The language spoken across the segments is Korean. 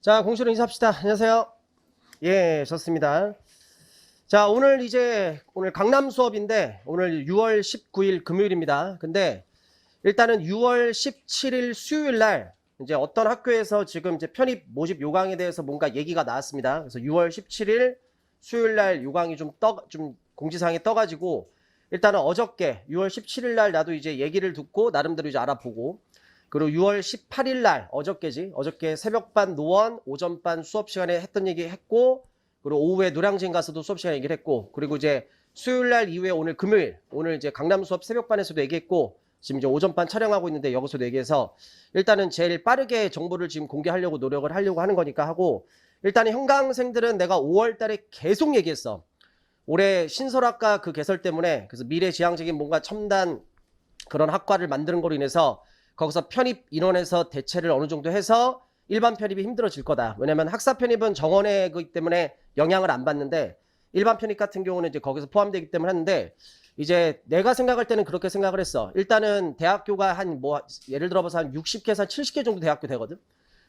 자, 공시로 인사합시다. 안녕하세요. 예, 좋습니다. 자, 오늘 강남 수업인데, 오늘 6월 19일 금요일입니다. 근데, 일단은 6월 17일 수요일 날, 이제 어떤 학교에서 지금 이제 편입 모집 요강에 대해서 뭔가 얘기가 나왔습니다. 그래서 6월 17일 수요일 날 요강이 좀 공지사항이 떠가지고, 일단은 어저께 6월 17일 날 나도 이제 얘기를 듣고, 나름대로 이제 알아보고, 그리고 6월 18일 날 어저께 새벽반 노원 오전반 수업 시간에 했던 얘기 했고, 그리고 오후에 노량진 가서도 수업 시간에 얘기를 했고, 그리고 이제 수요일 날 이후에 오늘 금요일 오늘 이제 강남 수업 새벽반에서도 얘기했고, 지금 이제 오전반 촬영하고 있는데 여기서도 얘기해서 일단은 제일 빠르게 정보를 지금 공개하려고 노력을 하려고 하는 거니까 하고, 일단은 현강생들은 내가 5월 달에 계속 얘기했어. 올해 신설학과 그 개설 때문에, 그래서 미래지향적인 뭔가 첨단 그런 학과를 만드는 거로 인해서 거기서 편입 인원에서 대체를 어느 정도 해서 일반 편입이 힘들어질 거다. 왜냐면 학사 편입은 정원회이기 때문에 영향을 안 받는데, 일반 편입 같은 경우는 이제 거기서 포함되기 때문에 하는데, 이제 내가 생각할 때는 그렇게 생각을 했어. 일단은 대학교가 예를 들어서 한 60개에서 70개 정도 대학교 되거든.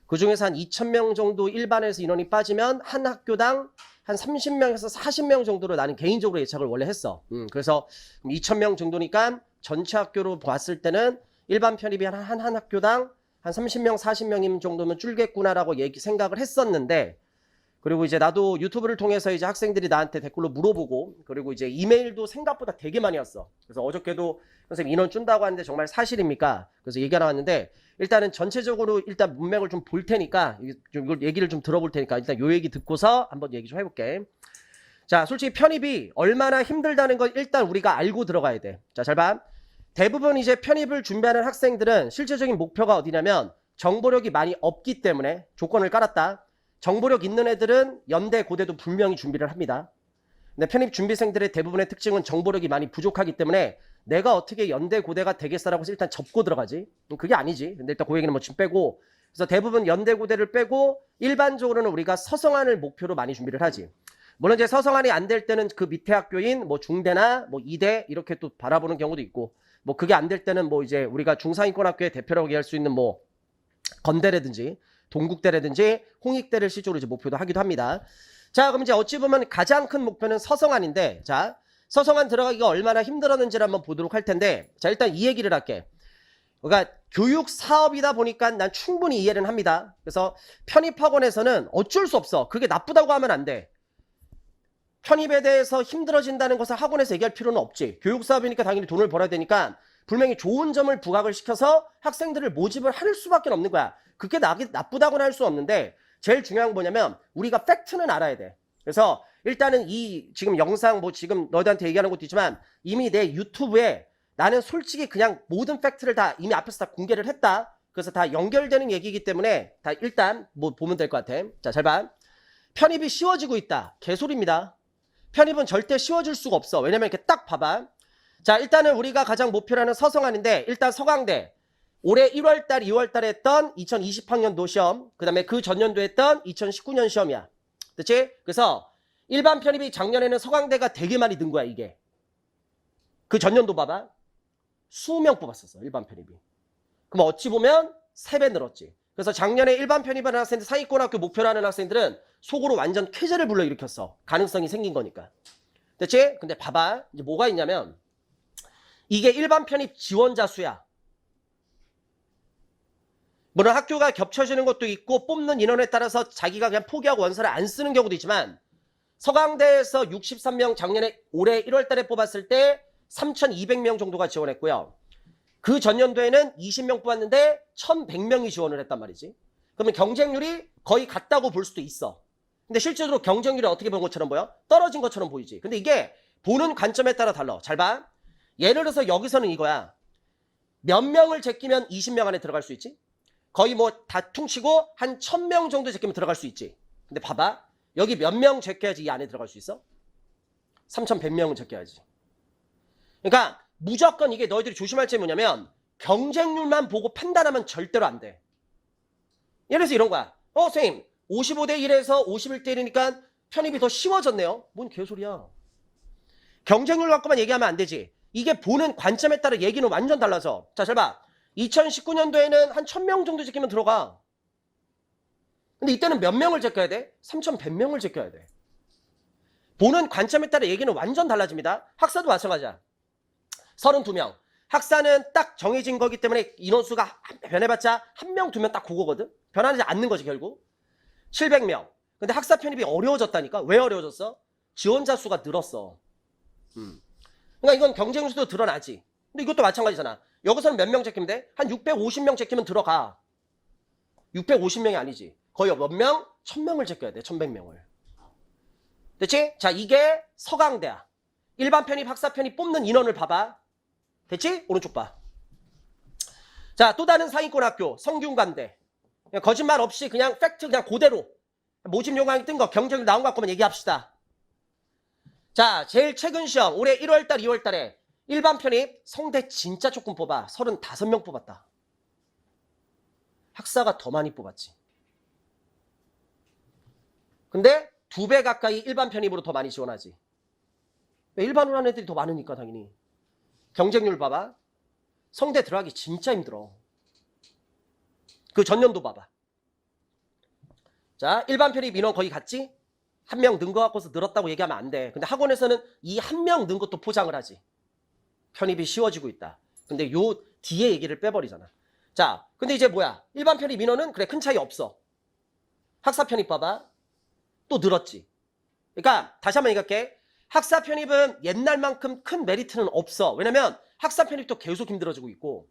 그 중에서 한 2,000명 정도 일반에서 인원이 빠지면 한 학교당 한 30명에서 40명 정도로 나는 개인적으로 예측을 원래 했어. 그래서 2,000명 정도니까 전체 학교로 봤을 때는 일반 편입이 한 학교당 한 30명, 40명 정도면 줄겠구나라고 생각을 했었는데, 그리고 이제 나도 유튜브를 통해서 이제 학생들이 나한테 댓글로 물어보고, 그리고 이제 이메일도 생각보다 되게 많이 왔어. 그래서 어저께도 선생님 인원 준다고 하는데 정말 사실입니까? 그래서 얘기가 나왔는데, 일단은 전체적으로 일단 문맥을 좀 볼 테니까, 이걸 얘기를 좀 들어볼 테니까, 일단 요 얘기 듣고서 한번 얘기 좀 해볼게. 자, 솔직히 편입이 얼마나 힘들다는 걸 일단 우리가 알고 들어가야 돼. 자, 잘 봐. 대부분 이제 편입을 준비하는 학생들은 실제적인 목표가 어디냐면, 정보력이 많이 없기 때문에 조건을 깔았다. 정보력 있는 애들은 연대, 고대도 분명히 준비를 합니다. 근데 편입 준비생들의 대부분의 특징은 정보력이 많이 부족하기 때문에 내가 어떻게 연대, 고대가 되겠어라고 해서 일단 접고 들어가지? 그게 아니지. 근데 일단 그 얘기는 뭐 지금 빼고, 그래서 대부분 연대, 고대를 빼고 일반적으로는 우리가 서성안을 목표로 많이 준비를 하지. 물론 이제 서성안이 안 될 때는 그 밑에 학교인 뭐 중대나 뭐 이대 이렇게 또 바라보는 경우도 있고, 뭐 그게 안 될 때는 뭐 이제 우리가 중상위권 학교의 대표라고 얘기할 수 있는 뭐 건대라든지 동국대라든지 홍익대를 실제로 이제 목표도 하기도 합니다. 자, 그럼 이제 어찌 보면 가장 큰 목표는 서성안인데, 자, 서성안 들어가기가 얼마나 힘들었는지를 한번 보도록 할 텐데, 자, 일단 이 얘기를 할게. 그러니까 교육 사업이다 보니까 난 충분히 이해는 합니다. 그래서 편입학원에서는 어쩔 수 없어. 그게 나쁘다고 하면 안 돼. 편입에 대해서 힘들어진다는 것을 학원에서 얘기할 필요는 없지. 교육 사업이니까 당연히 돈을 벌어야 되니까 분명히 좋은 점을 부각을 시켜서 학생들을 모집을 할 수밖에 없는 거야. 그게 나쁘다고는 할 수 없는데, 제일 중요한 건 뭐냐면 우리가 팩트는 알아야 돼. 그래서 일단은 이 지금 영상 뭐 지금 너희한테 얘기하는 것도 있지만 이미 내 유튜브에 나는 솔직히 그냥 모든 팩트를 다 이미 앞에서 다 공개를 했다. 그래서 다 연결되는 얘기이기 때문에 다 일단 뭐 보면 될 것 같아. 자, 잘 봐. 편입이 쉬워지고 있다. 개소리입니다. 편입은 절대 쉬워질 수가 없어. 왜냐면 이렇게 딱 봐봐. 자, 일단은 우리가 가장 목표로 하는 서성안인데, 일단 서강대 올해 1월달 2월달에 했던 2020학년도 시험, 그 다음에 그 전년도 했던 2019년 시험이야. 그치? 그래서 일반 편입이 작년에는 서강대가 되게 많이 는 거야. 이게 그 전년도 봐봐, 20명 뽑았었어 일반 편입이. 그럼 어찌 보면 3배 늘었지. 그래서 작년에 일반 편입하는 학생들, 상위권 학교 목표로 하는 학생들은 속으로 완전 쾌재를 불러일으켰어. 가능성이 생긴 거니까. 됐지? 근데 봐봐, 이제 뭐가 있냐면 이게 일반 편입 지원자 수야. 물론 학교가 겹쳐지는 것도 있고 뽑는 인원에 따라서 자기가 그냥 포기하고 원서를 안 쓰는 경우도 있지만, 서강대에서 63명 작년에 올해 1월달에 뽑았을 때 3,200명 정도가 지원했고요. 그 전년도에는 20명 뽑았는데 1,100명이 지원을 했단 말이지. 그러면 경쟁률이 거의 같다고 볼 수도 있어. 근데 실제로 경쟁률이 어떻게 본 것처럼 보여? 떨어진 것처럼 보이지. 근데 이게 보는 관점에 따라 달라. 잘 봐. 예를 들어서 여기서는 이거야. 몇 명을 제끼면 20명 안에 들어갈 수 있지? 거의 뭐 다 퉁치고 한 1,000명 정도 제끼면 들어갈 수 있지. 근데 봐봐. 여기 몇 명 제껴야지 이 안에 들어갈 수 있어? 3,100명은 제껴야지. 그러니까 무조건 이게 너희들이 조심할 점이 뭐냐면, 경쟁률만 보고 판단하면 절대로 안 돼. 예를 들어서 이런 거야. 선생님 55대 1에서 51대 1이니까 편입이 더 쉬워졌네요. 뭔 개소리야. 경쟁률 갖고만 얘기하면 안 되지. 이게 보는 관점에 따라 얘기는 완전 달라져. 자, 잘 봐. 2019년도에는 한 1,000명 정도 제끼면 들어가. 근데 이때는 몇 명을 제껴야 돼? 3,100명을 제껴야 돼. 보는 관점에 따라 얘기는 완전 달라집니다. 학사도 마찬가지야. 32명. 학사는 딱 정해진 거기 때문에 인원수가 변해봤자 1명, 2명 딱 그거거든. 변하지 않는 거지 결국. 700명. 근데 학사 편입이 어려워졌다니까. 왜 어려워졌어? 지원자 수가 늘었어. 그러니까 이건 경쟁 수도 드러나지. 근데 이것도 마찬가지잖아. 여기서는 몇 명 제끼면 돼? 한 650명 제끼면 들어가. 650명이 아니지. 거의 몇 명? 1000명을 제껴야 돼. 1100명을. 됐지? 자, 이게 서강대야. 일반 편입, 학사 편입 뽑는 인원을 봐봐. 됐지? 오른쪽 봐. 자, 또 다른 상위권 학교, 성균관대. 그냥 거짓말 없이 그냥 팩트 그냥 그대로. 모집 요강이 뜬 거, 경쟁률 나온 거 갖고만 얘기합시다. 자, 제일 최근 시험, 올해 1월달, 2월달에 일반 편입, 성대 진짜 조금 뽑아. 35명 뽑았다. 학사가 더 많이 뽑았지. 근데 2배 가까이 일반 편입으로 더 많이 지원하지. 왜? 일반으로 하는 애들이 더 많으니까 당연히. 경쟁률 봐봐. 성대 들어가기 진짜 힘들어. 그 전년도 봐봐. 자, 일반 편입 인원 거의 같지? 한 명 는 거 갖고서 늘었다고 얘기하면 안 돼. 근데 학원에서는 이 한 명 는 것도 포장을 하지. 편입이 쉬워지고 있다. 근데 요 뒤에 얘기를 빼버리잖아. 자, 근데 이제 뭐야? 일반 편입 인원은 그래 큰 차이 없어. 학사 편입 봐봐. 또 늘었지. 그러니까 다시 한번 얘기할게. 학사 편입은 옛날만큼 큰 메리트는 없어. 왜냐면 학사 편입도 계속 힘들어지고 있고.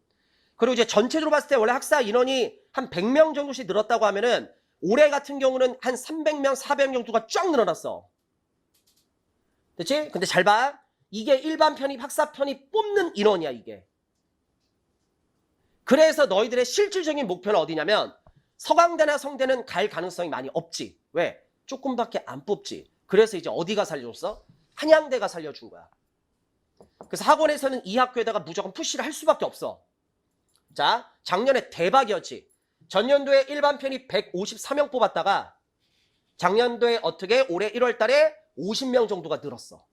그리고 이제 전체적으로 봤을 때 원래 학사 인원이 한 100명 정도씩 늘었다고 하면은 올해 같은 경우는 한 300명, 400명 정도가 쫙 늘어났어. 됐지? 근데 잘 봐. 이게 일반 편입, 학사 편입 뽑는 인원이야, 이게. 그래서 너희들의 실질적인 목표는 어디냐면 서강대나 성대는 갈 가능성이 많이 없지. 왜? 조금밖에 안 뽑지. 그래서 이제 어디가 살려줬어? 한양대가 살려준 거야. 그래서 학원에서는 이 학교에다가 무조건 푸시를 할 수밖에 없어. 자, 작년에 대박이었지. 전년도에 일반 편입 154명 뽑았다가 작년도에 어떻게 올해 1월 달에 50명 정도가 늘었어.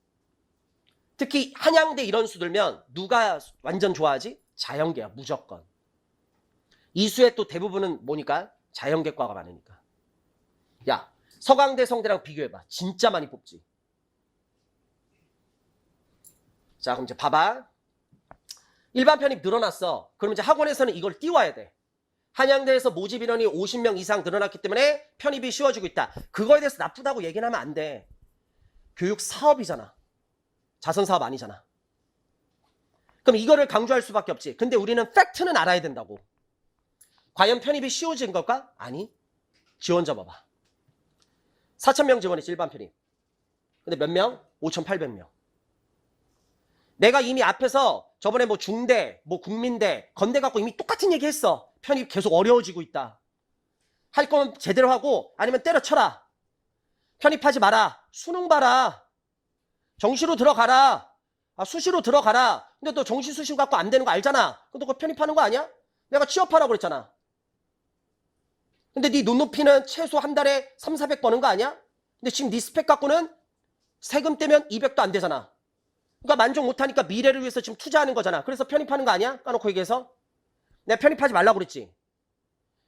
특히 한양대 이런 수 들면 누가 완전 좋아하지? 자연계야, 무조건. 이수의 또 대부분은 뭐니까? 자연계과가 많으니까. 야, 서강대, 성대랑 비교해봐. 진짜 많이 뽑지. 자, 그럼 이제 봐봐. 일반 편입 늘어났어. 그럼 이제 학원에서는 이걸 띄워야 돼. 한양대에서 모집 인원이 50명 이상 늘어났기 때문에 편입이 쉬워지고 있다. 그거에 대해서 나쁘다고 얘기는 하면 안 돼. 교육 사업이잖아. 자선 사업 아니잖아. 그럼 이거를 강조할 수밖에 없지. 근데 우리는 팩트는 알아야 된다고. 과연 편입이 쉬워진 걸까? 아니. 지원자 봐봐. 4,000명 지원했지, 일반 편입. 근데 몇 명? 5,800명. 내가 이미 앞에서 저번에 뭐 중대, 뭐 국민대, 건대 갖고 이미 똑같은 얘기 했어. 편입 계속 어려워지고 있다. 할 거면 제대로 하고 아니면 때려쳐라. 편입하지 마라. 수능 봐라. 정시로 들어가라. 수시로 들어가라. 근데 너 정시 수시 갖고 안 되는 거 알잖아. 근데 그거 편입하는 거 아니야? 내가 취업하라고 그랬잖아. 근데 네 눈높이는 최소 한 달에 3, 400 버는 거 아니야? 근데 지금 네 스펙 갖고는 세금 떼면 200도 안 되잖아. 그러니까 만족 못하니까 미래를 위해서 지금 투자하는 거잖아. 그래서 편입하는 거 아니야? 까놓고 얘기해서. 내가 편입하지 말라고 그랬지.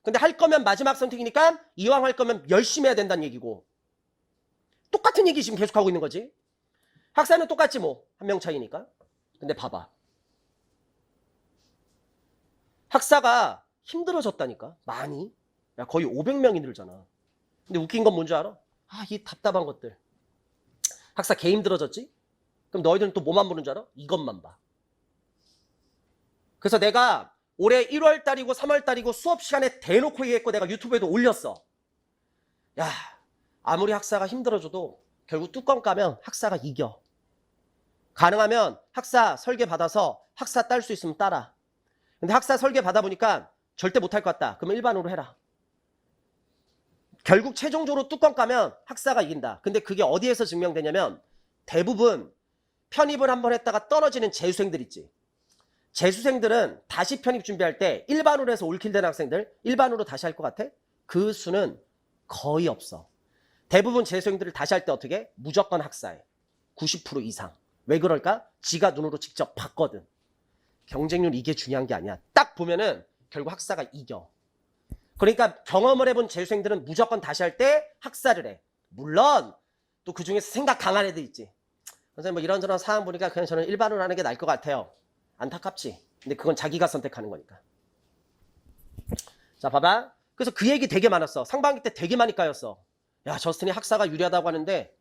근데 할 거면 마지막 선택이니까 이왕 할 거면 열심히 해야 된다는 얘기고. 똑같은 얘기 지금 계속하고 있는 거지. 학사는 똑같지 뭐. 한 명 차이니까. 근데 봐봐. 학사가 힘들어졌다니까. 많이. 야, 거의 500명이 늘잖아. 근데 웃긴 건 뭔지 알아? 이 답답한 것들. 학사 개 힘들어졌지? 그럼 너희들은 또 뭐만 보는 줄 알아? 이것만 봐. 그래서 내가 올해 1월 달이고 3월 달이고 수업 시간에 대놓고 얘기했고 내가 유튜브에도 올렸어. 야, 아무리 학사가 힘들어져도 결국 뚜껑 까면 학사가 이겨. 가능하면 학사 설계 받아서 학사 딸 수 있으면 따라. 근데 학사 설계 받아보니까 절대 못할 것 같다. 그러면 일반으로 해라. 결국 최종적으로 뚜껑 까면 학사가 이긴다. 근데 그게 어디에서 증명되냐면 대부분 편입을 한번 했다가 떨어지는 재수생들 있지. 재수생들은 다시 편입 준비할 때 일반으로 해서 올킬된 학생들 일반으로 다시 할 것 같아? 그 수는 거의 없어. 대부분 재수생들을 다시 할 때 어떻게? 무조건 학사해. 90% 이상. 왜 그럴까? 지가 눈으로 직접 봤거든. 경쟁률 이게 중요한 게 아니야. 딱 보면은 결국 학사가 이겨. 그러니까 경험을 해본 재수생들은 무조건 다시 할 때 학사를 해. 물론 또 그중에서 생각 강한 애들 있지. 선생님 뭐 이런저런 사항 보니까 그냥 저는 일반으로 하는 게 나을 것 같아요. 안타깝지. 근데 그건 자기가 선택하는 거니까. 자 봐봐. 그래서 그 얘기 되게 많았어. 상반기 때 되게 많이 까였어. 야 저스틴이 학사가 유리하다고 하는데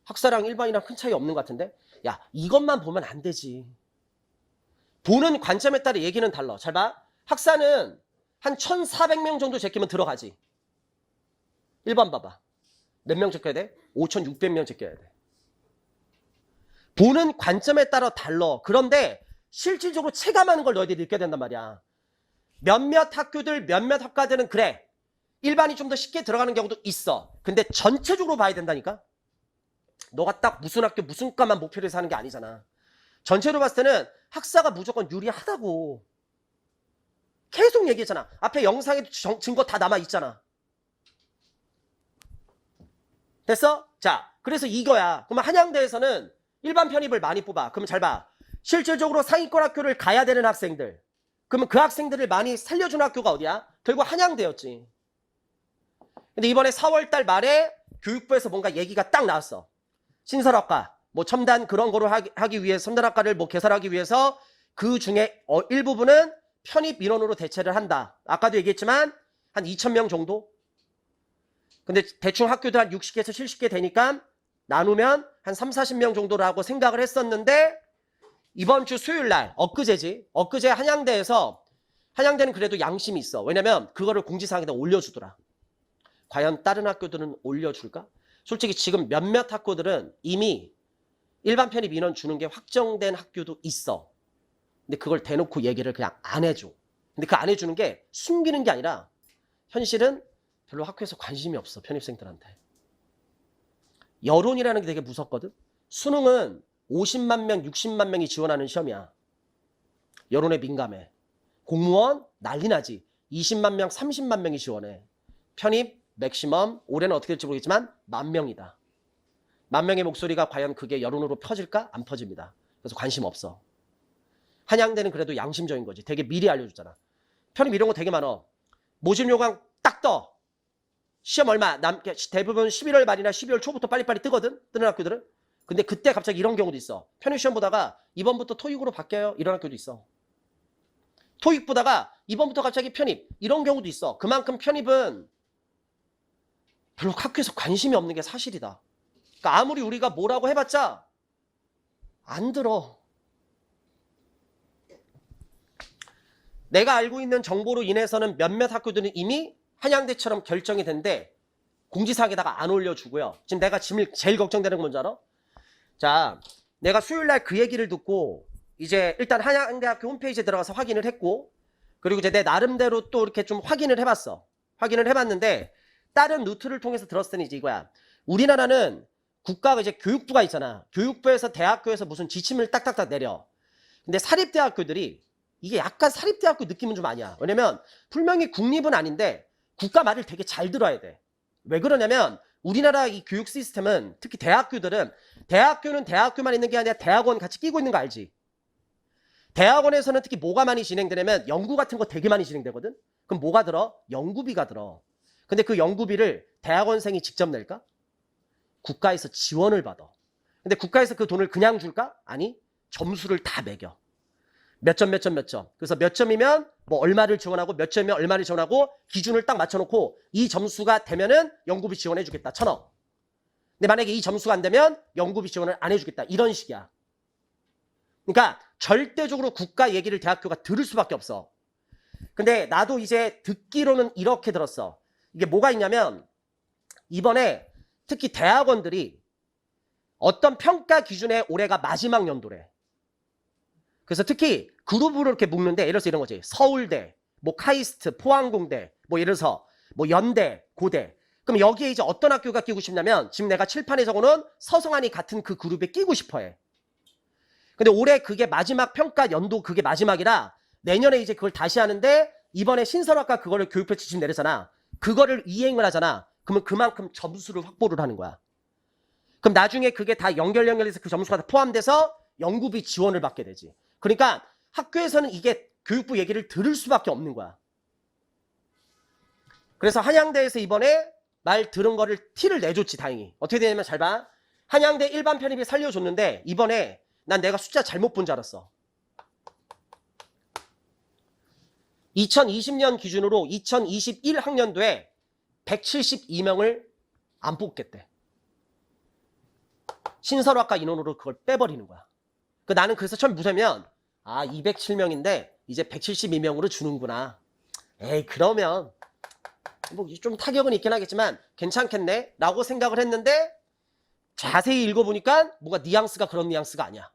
학사랑 일반이랑 큰 차이 없는 것 같은데? 야 이것만 보면 안 되지. 보는 관점에 따라 얘기는 달라. 잘 봐. 학사는 한 1,400명 정도 제끼면 들어가지. 1번 봐봐. 몇 명 제껴야 돼? 5,600명 제껴야 돼. 보는 관점에 따라 달라. 그런데 실질적으로 체감하는 걸 너희들이 느껴야 된단 말이야. 몇몇 학교들, 몇몇 학과들은 그래. 일반이 좀 더 쉽게 들어가는 경우도 있어. 근데 전체적으로 봐야 된다니까? 너가 딱 무슨 학교, 무슨 과만 목표로 해서 하는 게 아니잖아. 전체로 봤을 때는 학사가 무조건 유리하다고. 계속 얘기했잖아. 앞에 영상에도 증거 다 남아있잖아. 됐어? 자, 그래서 이거야. 그러면 한양대에서는 일반 편입을 많이 뽑아. 그러면 잘 봐. 실질적으로 상위권 학교를 가야 되는 학생들. 그러면 그 학생들을 많이 살려준 학교가 어디야? 결국 한양대였지. 근데 이번에 4월달 말에 교육부에서 뭔가 얘기가 딱 나왔어. 신설학과, 뭐 첨단 그런 거로 하기 위해 첨단학과를 뭐 개설하기 위해서 그 중에 일부분은 편입 민원으로 대체를 한다. 아까도 얘기했지만 한 2,000명 정도? 근데 대충 학교도 한 60개에서 70개 되니까 나누면 한 3, 40명 정도라고 생각을 했었는데 이번 주 수요일 날 엊그제지. 엊그제 한양대에서 한양대는 그래도 양심이 있어. 왜냐면 그거를 공지사항에다 올려주더라. 과연 다른 학교들은 올려줄까? 솔직히 지금 몇몇 학교들은 이미 일반 편입 인원 주는 게 확정된 학교도 있어. 근데 그걸 대놓고 얘기를 그냥 안 해줘. 근데 그 안 해주는 게 숨기는 게 아니라 현실은 별로 학교에서 관심이 없어. 편입생들한테. 여론이라는 게 되게 무섭거든. 수능은 50만 명, 60만 명이 지원하는 시험이야. 여론에 민감해. 공무원 난리 나지. 20만 명, 30만 명이 지원해. 편입 맥시멈 올해는 어떻게 될지 모르겠지만 10,000명이다. 10,000명의 목소리가 과연 그게 여론으로 퍼질까? 안 퍼집니다. 그래서 관심 없어. 한양대는 그래도 양심적인 거지. 되게 미리 알려줬잖아. 편입 이런 거 되게 많아. 모집 요강 딱 떠. 시험 얼마 대부분 11월 말이나 12월 초부터 빨리빨리 뜨거든. 뜨는 학교들은. 근데 그때 갑자기 이런 경우도 있어. 편입 시험 보다가 이번부터 토익으로 바뀌어요. 이런 학교도 있어. 토익 보다가 이번부터 갑자기 편입. 이런 경우도 있어. 그만큼 편입은 별로 학교에서 관심이 없는 게 사실이다. 그러니까 아무리 우리가 뭐라고 해봤자 안 들어. 내가 알고 있는 정보로 인해서는 몇몇 학교들은 이미 한양대처럼 결정이 된데 공지사항에다가 안 올려주고요. 지금 내가 제일 걱정되는 건 뭔지 알아? 자, 내가 수요일날 그 얘기를 듣고 이제 일단 한양대학교 홈페이지에 들어가서 확인을 했고 그리고 이제 내 나름대로 또 이렇게 좀 확인을 해봤어. 확인을 해봤는데 다른 루트를 통해서 들었을 때는 이제 이거야. 우리나라는 국가가 이제 교육부가 있잖아. 교육부에서 대학교에서 무슨 지침을 딱딱딱 내려. 근데 사립대학교들이 이게 약간 사립대학교 느낌은 좀 아니야. 왜냐면 분명히 국립은 아닌데 국가 말을 되게 잘 들어야 돼. 왜 그러냐면 우리나라 이 교육 시스템은 특히 대학교들은 대학교는 대학교만 있는 게 아니라 대학원 같이 끼고 있는 거 알지? 대학원에서는 특히 뭐가 많이 진행되냐면 연구 같은 거 되게 많이 진행되거든? 그럼 뭐가 들어? 연구비가 들어. 근데 그 연구비를 대학원생이 직접 낼까? 국가에서 지원을 받아. 근데 국가에서 그 돈을 그냥 줄까? 아니, 점수를 다 매겨. 몇 점, 몇 점, 몇 점. 그래서 몇 점이면 뭐 얼마를 지원하고 몇 점이면 얼마를 지원하고 기준을 딱 맞춰놓고 이 점수가 되면은 연구비 지원해주겠다. 1,000억. 근데 만약에 이 점수가 안 되면 연구비 지원을 안 해주겠다. 이런 식이야. 그러니까 절대적으로 국가 얘기를 대학교가 들을 수밖에 없어. 근데 나도 이제 듣기로는 이렇게 들었어. 이게 뭐가 있냐면 이번에 특히 대학원들이 어떤 평가 기준에 올해가 마지막 연도래. 그래서 특히 그룹으로 이렇게 묶는데 예를 들어서 이런 거지. 서울대, 뭐 카이스트, 포항공대, 뭐 예를 들어서 뭐 연대, 고대. 그럼 여기에 이제 어떤 학교가 끼고 싶냐면 지금 내가 칠판에 적어놓은 서성한이 같은 그 그룹에 끼고 싶어 해. 근데 올해 그게 마지막 평가 연도 그게 마지막이라 내년에 이제 그걸 다시 하는데 이번에 신설학과 그거를 교육부 지침 내렸잖아. 그거를 이행을 하잖아. 그러면 그만큼 점수를 확보를 하는 거야. 그럼 나중에 그게 다 연결해서 그 점수가 다 포함돼서 연구비 지원을 받게 되지. 그러니까 학교에서는 이게 교육부 얘기를 들을 수밖에 없는 거야. 그래서 한양대에서 이번에 말 들은 거를 티를 내줬지. 다행히. 어떻게 되냐면 잘 봐. 한양대 일반 편입이 살려줬는데 이번에 난 내가 숫자 잘못 본 줄 알았어. 2020년 기준으로 2021학년도에 172명을 안 뽑겠대. 신설학과 인원으로 그걸 빼버리는 거야. 나는 그래서 처음 무서면 207명인데 이제 172명으로 주는구나. 에이, 그러면 뭐 좀 타격은 있긴 하겠지만 괜찮겠네 라고 생각을 했는데 자세히 읽어보니까 뭔가 뉘앙스가 그런 뉘앙스가 아니야.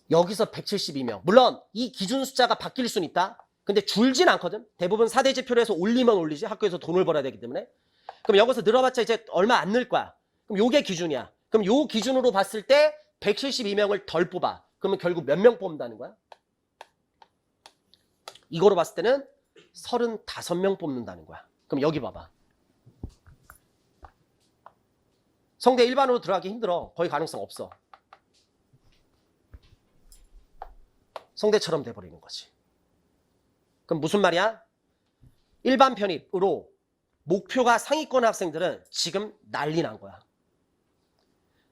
여기서 172명. 물론 이 기준 숫자가 바뀔 수는 있다. 근데 줄진 않거든. 대부분 4대 지표로 해서 올리면 올리지. 학교에서 돈을 벌어야 되기 때문에. 그럼 여기서 늘어봤자 이제 얼마 안 늘 거야. 그럼 요게 기준이야. 그럼 요 기준으로 봤을 때 172명을 덜 뽑아. 그러면 결국 몇 명 뽑는다는 거야? 이거로 봤을 때는 35명 뽑는다는 거야. 그럼 여기 봐봐. 성대 일반으로 들어가기 힘들어. 거의 가능성 없어. 성대처럼 돼버리는 거지. 그럼 무슨 말이야? 일반 편입으로 목표가 상위권 학생들은 지금 난리 난 거야.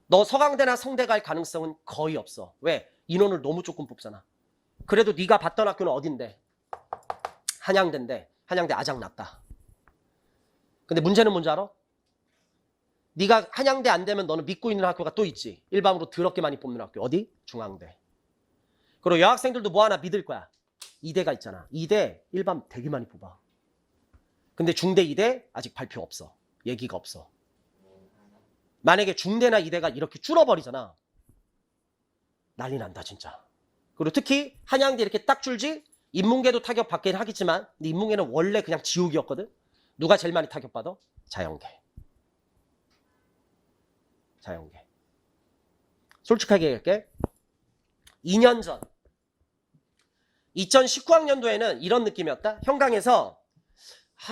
너 서강대나 성대 갈 가능성은 거의 없어. 왜? 인원을 너무 조금 뽑잖아. 그래도 네가 봤던 학교는 어딘데? 한양대인데 한양대 아작났다. 근데 문제는 뭔지 알아? 네가 한양대 안 되면 너는 믿고 있는 학교가 또 있지. 일반으로 더럽게 많이 뽑는 학교. 어디? 중앙대. 그리고 여학생들도 뭐 하나 믿을 거야. 이대가 있잖아. 이대 일반 되게 많이 뽑아. 근데 중대 이대 아직 발표 없어. 얘기가 없어. 만약에 중대나 이대가 이렇게 줄어버리잖아. 난리 난다 진짜. 그리고 특히 한양대 이렇게 딱 줄지 인문계도 타격받긴 하겠지만 근데 인문계는 원래 그냥 지옥이었거든. 누가 제일 많이 타격받아? 자연계. 자연계. 솔직하게 얘기할게. 2년 전 2019학년도에는 이런 느낌이었다. 현강에서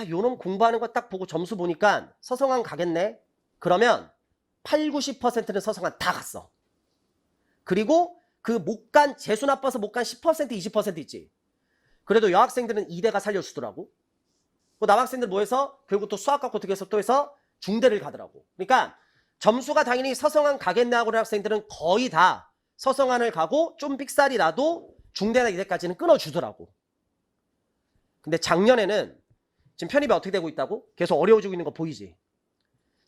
요놈 공부하는 거 딱 보고 점수 보니까 서성한 가겠네. 그러면 8, 90%는 서성한 다 갔어. 그리고 그 못 간 재수 나빠서 못 간 10%, 20% 있지. 그래도 여학생들은 이대가 살려주더라고. 남학생들 뭐 해서 결국 또 수학 갖고 어떻게 해서 또 해서 중대를 가더라고. 그러니까 점수가 당연히 서성한 가겠네 하고 하는 학생들은 거의 다 서성한을 가고 좀 삑살이 나도 중대나 이대까지는 끊어주더라고. 근데 작년에는 지금 편입이 어떻게 되고 있다고? 계속 어려워지고 있는 거 보이지?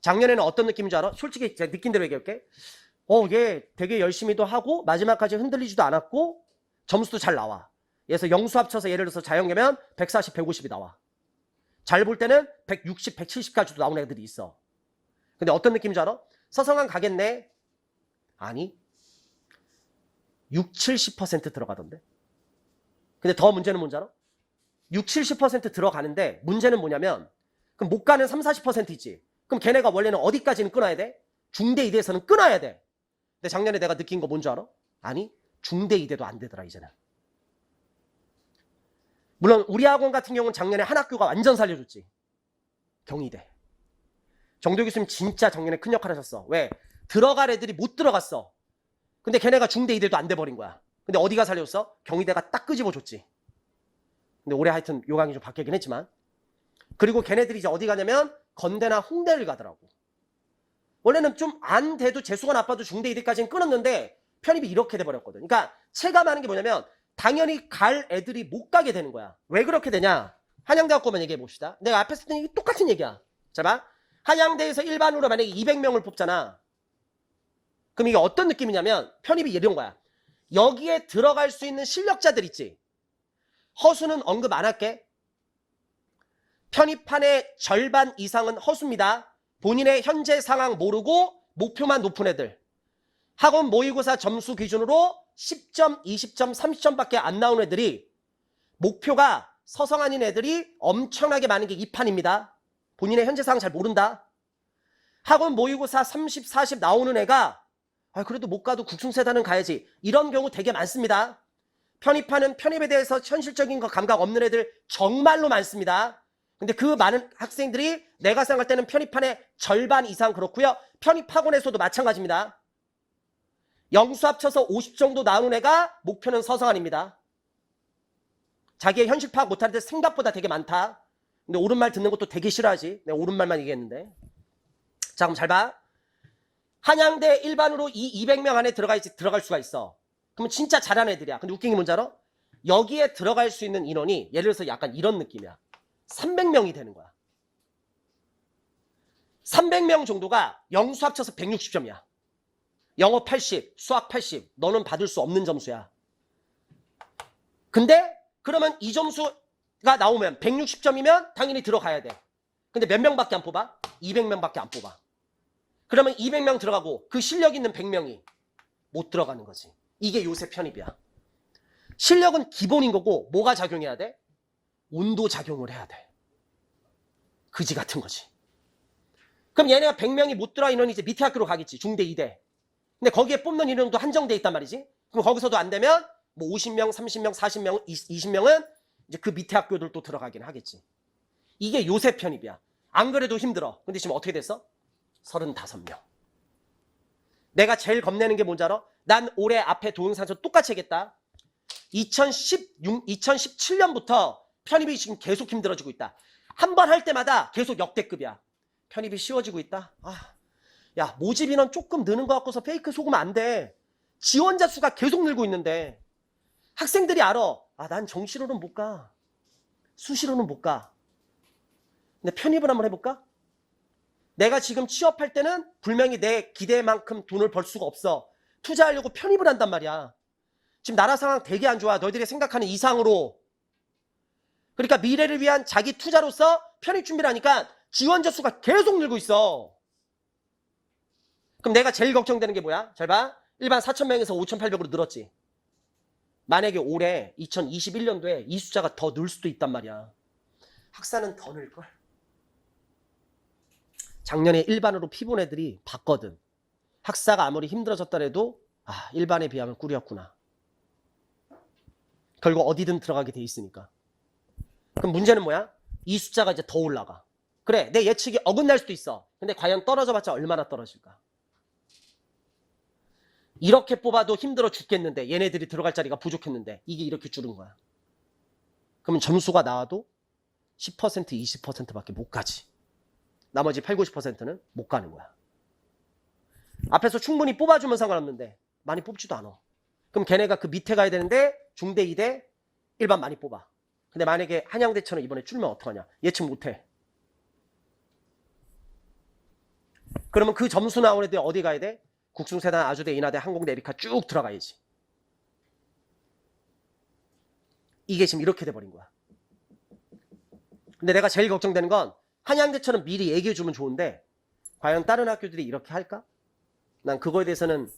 작년에는 어떤 느낌인 줄 알아? 솔직히 제가 느낀 대로 얘기할게. 얘 되게 열심히도 하고 마지막까지 흔들리지도 않았고 점수도 잘 나와. 그래서 영수 합쳐서 예를 들어서 자연계면 140, 150이 나와. 잘 볼 때는 160, 170까지도 나오는 애들이 있어. 근데 어떤 느낌인 줄 알아? 서성한 가겠네? 아니 6, 70% 들어가던데. 근데 더 문제는 뭔지 알아? 6, 70% 들어가는데 문제는 뭐냐면 그럼 못 가는 3, 40% 있지. 그럼 걔네가 원래는 어디까지는 끊어야 돼? 중대 이대에서는 끊어야 돼. 근데 작년에 내가 느낀 거 뭔지 알아? 아니 중대 이대도 안 되더라 이제는. 물론 우리 학원 같은 경우는 작년에 한 학교가 완전 살려줬지. 경희대. 정도 교수님 진짜 작년에 큰 역할 하셨어. 왜? 들어갈 애들이 못 들어갔어. 근데 걔네가 중대 이대도 안 돼버린 거야. 근데 어디가 살려줬어? 경희대가 딱 끄집어줬지. 근데 올해 하여튼 요강이 좀 바뀌긴 했지만. 그리고 걔네들이 이제 어디 가냐면 건대나 홍대를 가더라고. 원래는 좀 안 돼도 재수가 나빠도 중대 이대까지는 끊었는데 편입이 이렇게 돼버렸거든. 그러니까 체감하는 게 뭐냐면 당연히 갈 애들이 못 가게 되는 거야. 왜 그렇게 되냐? 한양대학교만 얘기해 봅시다. 내가 앞에 했던 얘기 똑같은 얘기야. 자 봐. 한양대에서 일반으로 만약에 200명을 뽑잖아. 그럼 이게 어떤 느낌이냐면 편입이 이런 거야. 여기에 들어갈 수 있는 실력자들 있지. 허수는 언급 안 할게. 편입판의 절반 이상은 허수입니다. 본인의 현재 상황 모르고 목표만 높은 애들. 학원 모의고사 점수 기준으로 10점, 20점, 30점밖에 안 나오는 애들이 목표가 서성한인 애들이 엄청나게 많은 게 이 판입니다. 본인의 현재 상황 잘 모른다. 학원 모의고사 30, 40 나오는 애가 그래도 못 가도 국승세단은 가야지. 이런 경우 되게 많습니다. 편입하는 편입에 대해서 현실적인 거 감각 없는 애들 정말로 많습니다. 근데 그 많은 학생들이 내가 생각할 때는 편입판의 절반 이상 그렇고요. 편입학원에서도 마찬가지입니다. 영수 합쳐서 50 정도 나오는 애가 목표는 서성한입니다. 자기의 현실 파악 못하는데 생각보다 되게 많다. 근데 옳은 말 듣는 것도 되게 싫어하지. 내가 옳은 말만 얘기했는데. 자, 그럼 잘 봐. 한양대 일반으로 이 200명 안에 들어갈 수가 있어. 그러면 진짜 잘하는 애들이야. 근데 웃긴 게 뭔지 알아? 여기에 들어갈 수 있는 인원이 예를 들어서 약간 이런 느낌이야. 300명이 되는 거야. 300명 정도가 영수 합쳐서 160점이야. 영어 80, 수학 80. 너는 받을 수 없는 점수야. 근데 그러면 이 점수가 나오면 160점이면 당연히 들어가야 돼. 근데 몇 명밖에 안 뽑아? 200명밖에 안 뽑아. 그러면 200명 들어가고 그 실력 있는 100명이 못 들어가는 거지. 이게 요새 편입이야. 실력은 기본인 거고 뭐가 작용해야 돼? 온도 작용을 해야 돼. 그지 같은 거지. 그럼 얘네가 100명이 못 들어와 인원이 이제 밑에 학교로 가겠지. 중대 2대. 근데 거기에 뽑는 인원도 한정돼 있단 말이지. 그럼 거기서도 안 되면 뭐 50명, 30명, 40명, 20명은 이제 그 밑에 학교들 또 들어가긴 하겠지. 이게 요새 편입이야. 안 그래도 힘들어. 근데 지금 어떻게 됐어? 35명. 내가 제일 겁내는 게 뭔지 알아? 난 올해 앞에 동영상에서 똑같이 얘기했다. 2017년부터 편입이 지금 계속 힘들어지고 있다. 한 번 할 때마다 계속 역대급이야. 편입이 쉬워지고 있다. 야, 모집 인원 조금 느는 거 갖고서 페이크 속으면 안 돼. 지원자 수가 계속 늘고 있는데 학생들이 알아. 난 정시로는 못 가. 수시로는 못 가. 근데 편입을 한번 해볼까? 내가 지금 취업할 때는 분명히 내 기대만큼 돈을 벌 수가 없어. 투자하려고 편입을 한단 말이야. 지금 나라 상황 되게 안 좋아. 너희들이 생각하는 이상으로. 그러니까 미래를 위한 자기 투자로서 편입 준비를 하니까 지원자 수가 계속 늘고 있어. 그럼 내가 제일 걱정되는 게 뭐야? 잘 봐. 일반 4,000명에서 5,800으로 늘었지. 만약에 올해 2021년도에 이 숫자가 더 늘 수도 있단 말이야. 학사는 더 늘걸. 작년에 일반으로 피본 애들이 봤거든. 학사가 아무리 힘들어졌더라도 일반에 비하면 꿀이었구나. 결국 어디든 들어가게 돼 있으니까. 그럼 문제는 뭐야? 이 숫자가 이제 더 올라가. 그래, 내 예측이 어긋날 수도 있어. 근데 과연 떨어져봤자 얼마나 떨어질까? 이렇게 뽑아도 힘들어 죽겠는데 얘네들이 들어갈 자리가 부족했는데 이게 이렇게 줄은 거야. 그러면 점수가 나와도 10%, 20%밖에 못 가지. 나머지 8, 90%는 못 가는 거야. 앞에서 충분히 뽑아주면 상관없는데 많이 뽑지도 않아. 그럼 걔네가 그 밑에 가야 되는데 중대 2대 일반 많이 뽑아. 근데 만약에 한양대처럼 이번에 줄면 어떡하냐? 예측 못해. 그러면 그 점수 나온 애들 어디 가야 돼? 국숭세단, 아주대, 인하대, 항공대, 에리카 쭉 들어가야지. 이게 지금 이렇게 돼버린 거야. 근데 내가 제일 걱정되는 건 한양대처럼 미리 얘기해주면 좋은데 과연 다른 학교들이 이렇게 할까? 난 그거에 대해서는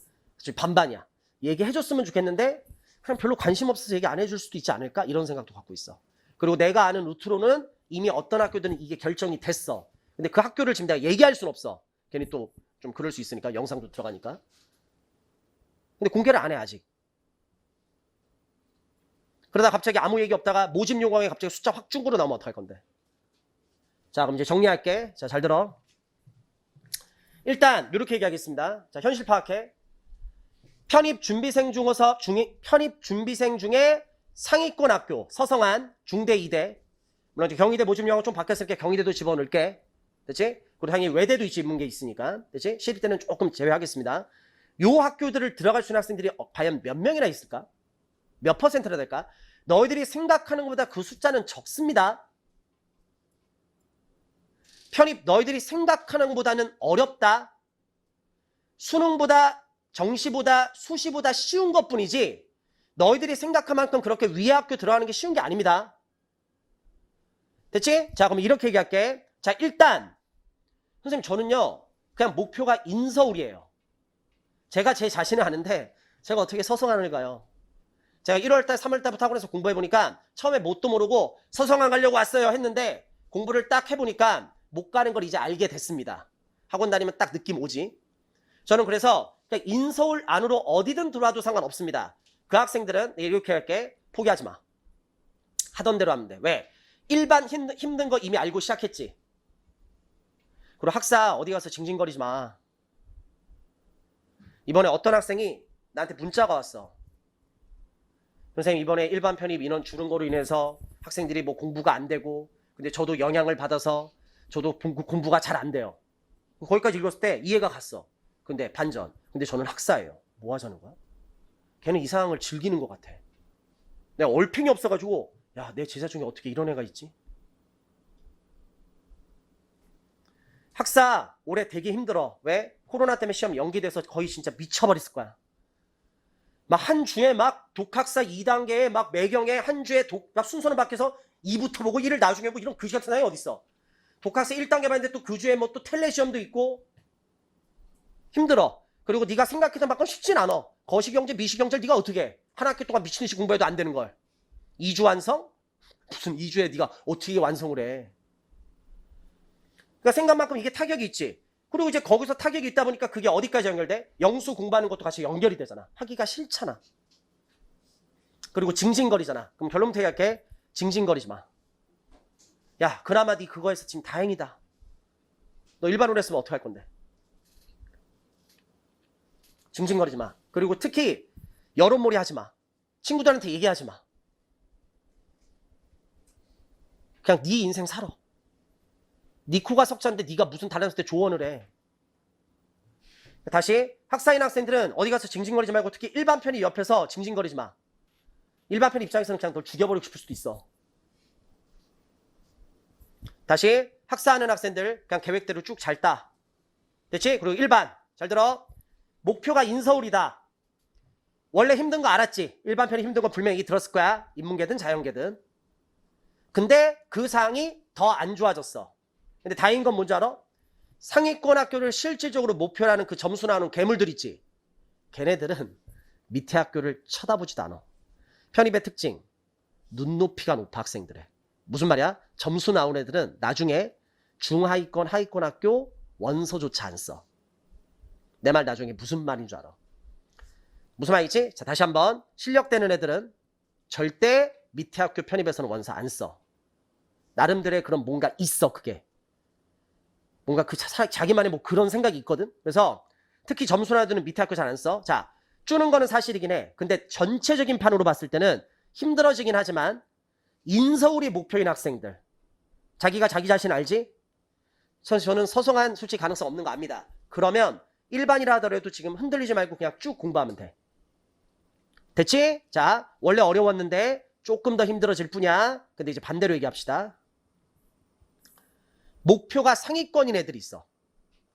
반반이야. 얘기해줬으면 좋겠는데 그냥 별로 관심 없어서 얘기 안 해줄 수도 있지 않을까? 이런 생각도 갖고 있어. 그리고 내가 아는 루트로는 이미 어떤 학교들은 이게 결정이 됐어. 근데 그 학교를 지금 내가 얘기할 수는 없어. 괜히 또 좀 그럴 수 있으니까. 영상도 들어가니까. 근데 공개를 안 해 아직. 그러다 갑자기 아무 얘기 없다가 모집 요강에 갑자기 숫자 확 준 거로 나오면 어떡할 건데. 자, 그럼 이제 정리할게. 자, 잘 들어. 일단 이렇게 얘기하겠습니다. 자, 현실 파악해. 편입 준비생 중에 상위권 학교 서성한 중대 2대. 물론 경희대 모집 요강 좀 바뀌었으니까 경희대도 집어넣을게. 됐지? 그리고 당연히 외대도 있지, 있는 게 있으니까. 됐지? 시립대는 조금 제외하겠습니다. 요 학교들을 들어갈 수 있는 학생들이 과연 몇 명이나 있을까? 몇 퍼센트나 될까? 너희들이 생각하는 것보다 그 숫자는 적습니다. 편입 너희들이 생각하는 것보다는 어렵다. 수능보다 정시보다 수시보다 쉬운 것뿐이지 너희들이 생각한 만큼 그렇게 위에 학교 들어가는 게 쉬운 게 아닙니다. 됐지? 자, 그럼 이렇게 얘기할게. 자, 일단 선생님 저는요 그냥 목표가 인서울이에요. 제가 제 자신을 아는데 제가 어떻게 서성안을 가요. 제가 1월달 3월달부터 학원에서 공부해보니까 처음에 뭣도 모르고 서성안 가려고 왔어요 했는데 공부를 딱 해보니까 못 가는 걸 이제 알게 됐습니다. 학원 다니면 딱 느낌 오지. 저는 그래서 그냥 인서울 안으로 어디든 들어와도 상관없습니다. 그 학생들은 이렇게 할게. 포기하지 마. 하던 대로 하면 돼. 왜? 일반 힘든 거 이미 알고 시작했지. 그리고 학사 어디 가서 징징거리지 마. 이번에 어떤 학생이 나한테 문자가 왔어. 선생님 이번에 일반 편입 인원 줄은 거로 인해서 학생들이 뭐 공부가 안 되고 근데 저도 영향을 받아서 저도 공부가 잘 안 돼요. 거기까지 읽었을 때 이해가 갔어. 근데 반전. 근데 저는 학사예요. 뭐 하자는 거야? 걔는 이 상황을 즐기는 것 같아. 내가 얼핑이 없어가지고 야, 내 제자 중에 어떻게 이런 애가 있지? 학사 올해 되게 힘들어. 왜? 코로나 때문에 시험 연기돼서 거의 진짜 미쳐버렸을 거야. 막 한 주에 막 독학사 2단계에 막 매경에 한 주에 막 순서는 밖에서 2부터 보고 1을 나중에 보고 이런 그지 같은 사람이 어딨어. 독학사 1단계 봤는데 또 그 주에 뭐 또 텔레 시험도 있고 힘들어. 그리고 네가 생각했던 만큼 쉽진 않아. 거시경제, 미시경제를 네가 어떻게 해? 한 학기 동안 미친 듯이 공부해도 안 되는 걸. 2주 완성? 무슨 2주에 네가 어떻게 완성을 해? 그러니까 생각만큼 이게 타격이 있지. 그리고 이제 거기서 타격이 있다 보니까 그게 어디까지 연결돼? 영수 공부하는 것도 같이 연결이 되잖아. 하기가 싫잖아. 그리고 징징거리잖아. 그럼 결론 어떻게 할게? 징징거리지 마. 야, 그나마 네 그거에서 지금 다행이다. 너 일반으로 했으면 어떡할 건데? 징징거리지 마. 그리고 특히 여론몰이 하지 마. 친구들한테 얘기하지 마. 그냥 네 인생 살아. 네 코가 석자인데 네가 무슨 다른 때 조언을 해. 다시 학사인 학생들은 어디 가서 징징거리지 말고 특히 일반 편이 옆에서 징징거리지 마. 일반 편 입장에서는 그냥 널 죽여버리고 싶을 수도 있어. 다시 학사하는 학생들 그냥 계획대로 쭉 잘 따. 됐지? 그리고 일반 잘 들어. 목표가 인서울이다. 원래 힘든 거 알았지? 일반 편이 힘든 거 분명히 들었을 거야. 인문계든 자연계든. 근데 그 상황이 더 안 좋아졌어. 근데 다행인 건 뭔지 알아? 상위권 학교를 실질적으로 목표로 하는 그 점수 나오는 괴물들 있지? 걔네들은 밑에 학교를 쳐다보지도 않아. 편입의 특징, 눈높이가 높아 학생들의. 무슨 말이야? 점수 나온 애들은 나중에 중하위권, 하위권 학교 원서조차 안 써. 내 말 나중에 무슨 말인 줄 알아? 무슨 말이지? 자, 다시 한번. 실력되는 애들은 절대 밑에 학교 편입에서는 원서 안 써. 나름대로의 그런 뭔가 있어, 그게. 뭔가 그 자기만의 뭐 그런 생각이 있거든? 그래서 특히 점수 나온 애들은 밑에 학교 잘 안 써. 자, 주는 거는 사실이긴 해. 근데 전체적인 판으로 봤을 때는 힘들어지긴 하지만 인서울이 목표인 학생들. 자기가 자기 자신 알지? 저는 서성한 솔직히 가능성 없는 거 압니다. 그러면 일반이라 하더라도 지금 흔들리지 말고 그냥 쭉 공부하면 돼. 됐지? 자, 원래 어려웠는데 조금 더 힘들어질 뿐이야. 근데 이제 반대로 얘기합시다. 목표가 상위권인 애들이 있어.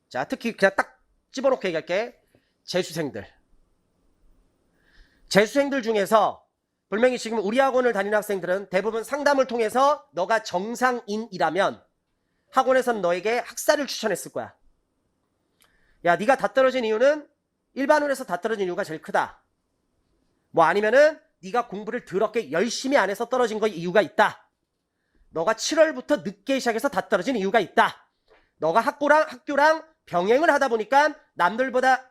자, 특히 그냥 딱 집어넣고 얘기할게. 재수생들. 재수생들 중에서 분명히 지금 우리 학원을 다니는 학생들은 대부분 상담을 통해서 너가 정상인이라면 학원에서는 너에게 학사를 추천했을 거야. 야, 네가 다 떨어진 이유는 일반원에서 다 떨어진 이유가 제일 크다. 뭐 아니면은 네가 공부를 더럽게 열심히 안 해서 떨어진 거 이유가 있다. 너가 7월부터 늦게 시작해서 다 떨어진 이유가 있다. 너가 학교랑 병행을 하다 보니까 남들보다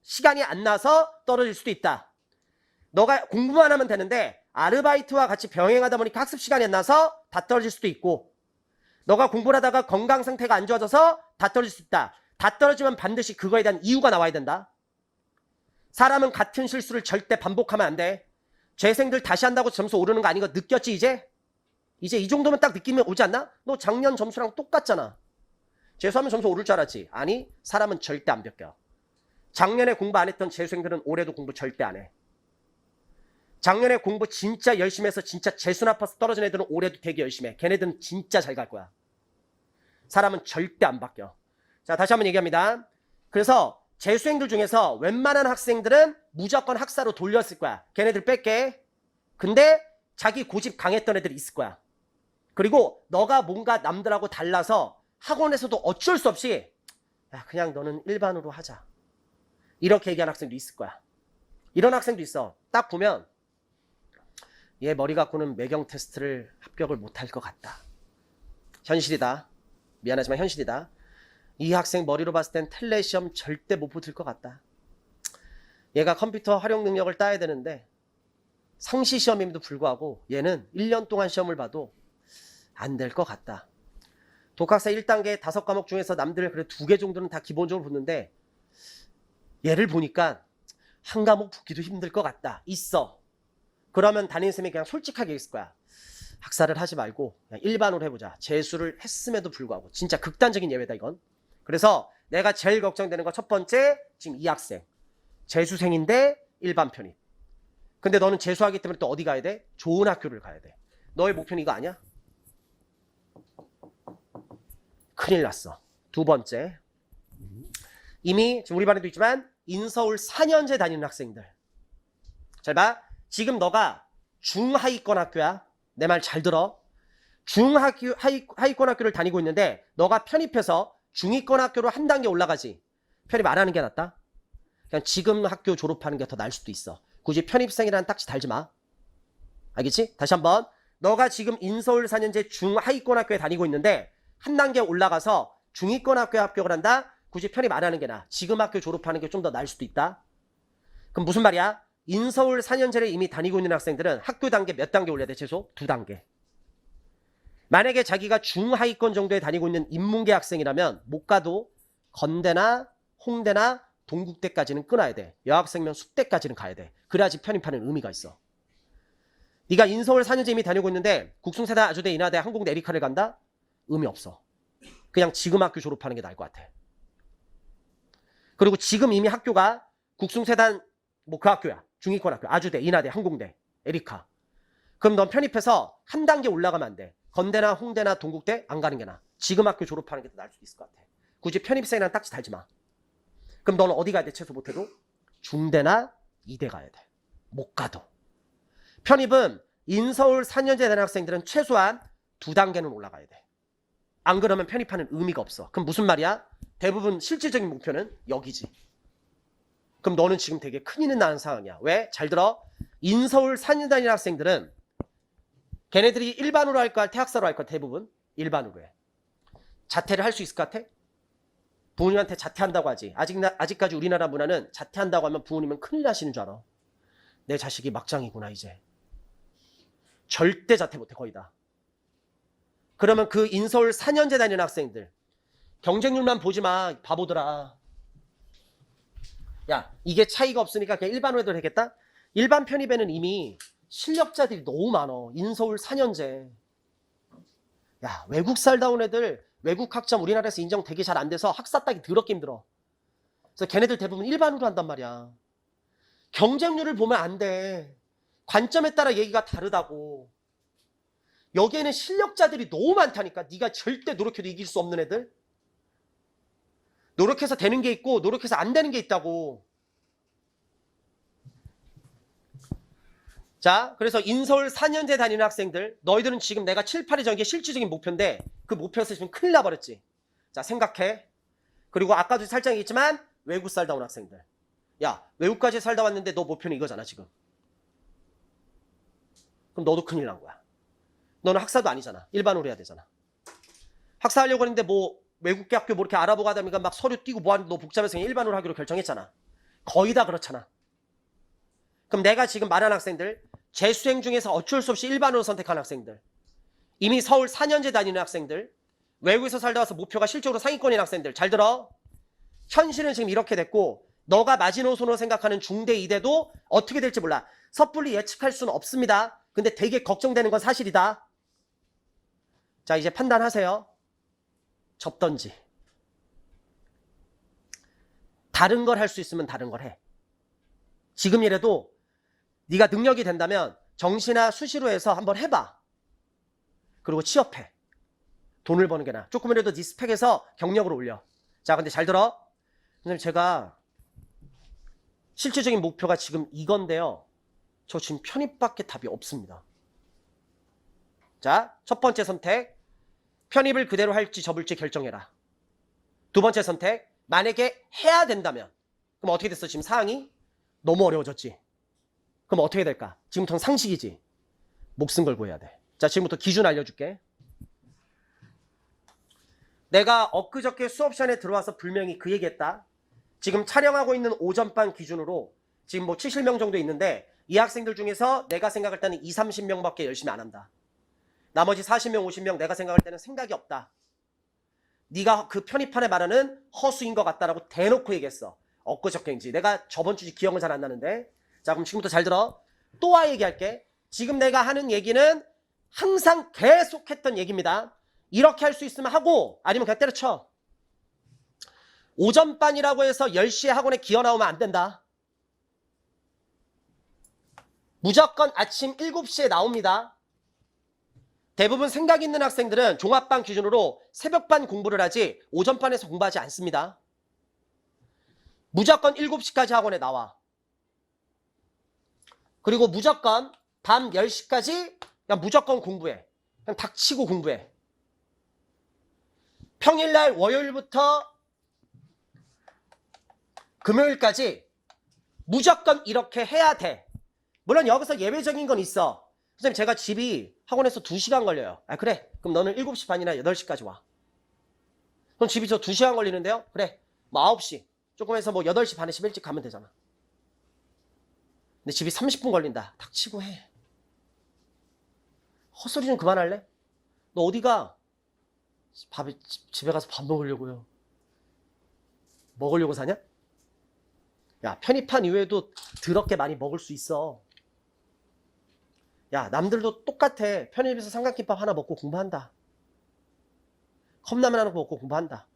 시간이 안 나서 떨어질 수도 있다. 너가 공부만 하면 되는데 아르바이트와 같이 병행하다 보니까 학습 시간이 안 나서 다 떨어질 수도 있고, 너가 공부를 하다가 건강 상태가 안 좋아져서 다 떨어질 수 있다. 다 떨어지면 반드시 그거에 대한 이유가 나와야 된다. 사람은 같은 실수를 절대 반복하면 안 돼. 재생들 다시 한다고 점수 오르는 거 아닌 거 느꼈지 이제? 이제 이 정도면 딱 느낌이 오지 않나? 너 작년 점수랑 똑같잖아. 재수하면 점수 오를 줄 알았지? 아니, 사람은 절대 안 바뀌어. 작년에 공부 안 했던 재수생들은 올해도 공부 절대 안 해. 작년에 공부 진짜 열심히 해서 진짜 재수 나빠서 떨어진 애들은 올해도 되게 열심히 해. 걔네들은 진짜 잘 갈 거야. 사람은 절대 안 바뀌어. 자, 다시 한번 얘기합니다. 그래서 재수생들 중에서 웬만한 학생들은 무조건 학사로 돌렸을 거야. 걔네들 뺄게. 근데 자기 고집 강했던 애들이 있을 거야. 그리고 너가 뭔가 남들하고 달라서 학원에서도 어쩔 수 없이 야, 그냥 너는 일반으로 하자. 이렇게 얘기하는 학생도 있을 거야. 이런 학생도 있어. 딱 보면 얘 머리 갖고는 매경 테스트를 합격을 못할 것 같다. 현실이다. 미안하지만 현실이다. 이 학생 머리로 봤을 땐 텔레 시험 절대 못 붙을 것 같다. 얘가 컴퓨터 활용 능력을 따야 되는데 상시 시험임에도 불구하고 얘는 1년 동안 시험을 봐도 안 될 것 같다. 독학사 1단계 5과목 중에서 남들 그래 2개 정도는 다 기본적으로 붙는데 얘를 보니까 한 과목 붙기도 힘들 것 같다. 있어. 그러면 담임선생님이 그냥 솔직하게 얘기했을 거야. 학사를 하지 말고 그냥 일반으로 해보자. 재수를 했음에도 불구하고. 진짜 극단적인 예외다 이건. 그래서 내가 제일 걱정되는 거 첫 번째, 지금 이 학생. 재수생인데 일반 편입. 근데 너는 재수하기 때문에 또 어디 가야 돼? 좋은 학교를 가야 돼. 너의 목표는 이거 아니야? 큰일 났어. 두 번째. 이미 우리 반에도 있지만 인서울 4년제 다니는 학생들. 잘 봐. 지금 너가 중하위권 학교야. 내 말 잘 들어. 하위권 학교를 다니고 있는데 너가 편입해서 중위권 학교로 한 단계 올라가지. 편입 안 하는 게 낫다? 그냥 지금 학교 졸업하는 게 더 나을 수도 있어. 굳이 편입생이라는 딱지 달지 마. 알겠지? 다시 한번. 너가 지금 인서울 4년제 중하위권 학교에 다니고 있는데 한 단계 올라가서 중위권 학교에 합격을 한다? 굳이 편입 안 하는 게 나아. 지금 학교 졸업하는 게 좀 더 나을 수도 있다. 그럼 무슨 말이야? 인서울 4년제를 이미 다니고 있는 학생들은 학교 단계 몇 단계 올려야 돼? 최소 2단계. 만약에 자기가 중하위권 정도에 다니고 있는 인문계 학생이라면 못 가도 건대나 홍대나 동국대까지는 끊어야 돼. 여학생면 숙대까지는 가야 돼. 그래야지 편입하는 의미가 있어. 네가 인서울 4년제 이미 다니고 있는데 국숭세대, 아주대, 인하대, 항공대, 에리카를 간다? 의미 없어. 그냥 지금 학교 졸업하는 게 나을 것 같아. 그리고 지금 이미 학교가 국숭세단 뭐 그 학교야. 중위권 학교, 아주대, 인하대, 항공대, 에리카. 그럼 넌 편입해서 한 단계 올라가면 안 돼. 건대나 홍대나 동국대 안 가는 게 나아. 지금 학교 졸업하는 게 더 나을 수도 있을 것 같아. 굳이 편입생이랑 딱지 달지 마. 그럼 너는 어디 가야 돼? 최소 못해도? 중대나 이대 가야 돼. 못 가도. 편입은 인서울 4년제 다니는 학생들은 최소한 2단계는 올라가야 돼. 안 그러면 편입하는 의미가 없어. 그럼 무슨 말이야? 대부분 실질적인 목표는 여기지. 그럼 너는 지금 되게 큰일이 나는 상황이야. 왜? 잘 들어. 인서울 4년 다니는 학생들은 걔네들이 일반으로 할 거야? 태학사로 할 거야? 대부분 일반으로 해. 자퇴를 할 수 있을 것 같아? 부모님한테 자퇴한다고 하지. 아직까지 우리나라 문화는 자퇴한다고 하면 부모님은 큰일 나시는 줄 알아. 내 자식이 막장이구나 이제. 절대 자퇴 못해 거의 다. 그러면 그 인서울 4년제 다니는 학생들 경쟁률만 보지 마. 바보들아. 야, 이게 차이가 없으니까 그냥 일반으로 해도 되겠다? 일반 편입에는 이미 실력자들이 너무 많어. 인서울 4년제. 야, 외국 살다 온 애들 외국 학점 우리나라에서 인정 되게 잘 안 돼서 학사 따기 더럽게 힘들어. 그래서 걔네들 대부분 일반으로 한단 말이야. 경쟁률을 보면 안 돼. 관점에 따라 얘기가 다르다고. 여기에는 실력자들이 너무 많다니까. 네가 절대 노력해도 이길 수 없는 애들. 노력해서 되는 게 있고 노력해서 안 되는 게 있다고. 자, 그래서 인서울 4년제 다니는 학생들, 너희들은 지금 내가 7, 8이 정의 실질적인 목표인데 그 목표에서 지금 큰일 나버렸지. 자, 생각해. 그리고 아까도 살짝 얘기했지만 외국 살다 온 학생들. 야, 외국까지 살다 왔는데 너 목표는 이거잖아 지금. 그럼 너도 큰일 난 거야. 너는 학사도 아니잖아. 일반으로 해야 되잖아. 학사하려고 했는데 뭐 외국계 학교 뭐 이렇게 알아보고 하다 보니까 막 서류 띄고 뭐 하는데 너 복잡해서 그냥 일반으로 하기로 결정했잖아. 거의 다 그렇잖아. 그럼 내가 지금 말한 학생들, 재수생 중에서 어쩔 수 없이 일반으로 선택한 학생들, 이미 서울 4년제 다니는 학생들, 외국에서 살다 와서 목표가 실적으로 상위권인 학생들, 잘 들어. 현실은 지금 이렇게 됐고 너가 마지노선으로 생각하는 중대, 이대도 어떻게 될지 몰라. 섣불리 예측할 수는 없습니다. 근데 되게 걱정되는 건 사실이다. 자, 이제 판단하세요. 접던지. 다른 걸 할 수 있으면 다른 걸 해. 지금이라도 네가 능력이 된다면 정시나 수시로 해서 한번 해봐. 그리고 취업해. 돈을 버는 게 나아. 조금이라도 네 스펙에서 경력을 올려. 자, 근데 잘 들어. 선생님, 제가 실질적인 목표가 지금 이건데요. 저 지금 편입밖에 답이 없습니다. 자, 첫 번째 선택. 편입을 그대로 할지 접을지 결정해라. 두 번째 선택. 만약에 해야 된다면. 그럼 어떻게 됐어? 지금 상황이 너무 어려워졌지. 그럼 어떻게 될까? 지금부터는 상식이지. 목숨 걸고 해야 돼. 자, 지금부터 기준 알려줄게. 내가 엊그저께 수업 시간에 들어와서 분명히 그 얘기했다. 지금 촬영하고 있는 오전반 기준으로 지금 뭐 70명 정도 있는데 이 학생들 중에서 내가 생각할 때는 20, 30명밖에 열심히 안 한다. 나머지 40명, 50명 내가 생각할 때는 생각이 없다. 네가 그 편입판에 말하는 허수인 것 같다라고 대놓고 얘기했어. 엊그저께인지. 내가 저번 주 기억은 잘 안 나는데. 자, 그럼 지금부터 잘 들어. 또와 얘기할게. 지금 내가 하는 얘기는 항상 계속 했던 얘기입니다. 이렇게 할 수 있으면 하고 아니면 그냥 때려쳐. 오전반이라고 해서 10시에 학원에 기어 나오면 안 된다. 무조건 아침 7시에 나옵니다. 대부분 생각 있는 학생들은 종합반 기준으로 새벽반 공부를 하지 오전반에서 공부하지 않습니다. 무조건 7시까지 학원에 나와. 그리고 무조건 밤 10시까지 그냥 무조건 공부해. 그냥 닥치고 공부해. 평일날 월요일부터 금요일까지 무조건 이렇게 해야 돼. 물론 여기서 예외적인 건 있어. 선생님 제가 집이 학원에서 2시간 걸려요. 아 그래. 그럼 너는 7시 반이나 8시까지 와. 그럼 집이 저 2시간 걸리는데요? 그래. 뭐 9시. 조금 해서 뭐 8시 반에 11시 가면 되잖아. 근데 집이 30분 걸린다. 닥치고 해. 헛소리 좀 그만할래? 너 어디가? 집에 가서 밥 먹으려고요. 먹으려고 사냐? 야, 편입한 이후에도 더럽게 많이 먹을 수 있어. 야, 남들도 똑같아. 편의점에서 삼각김밥 하나 먹고 공부한다. 컵라면 하나 먹고 공부한다.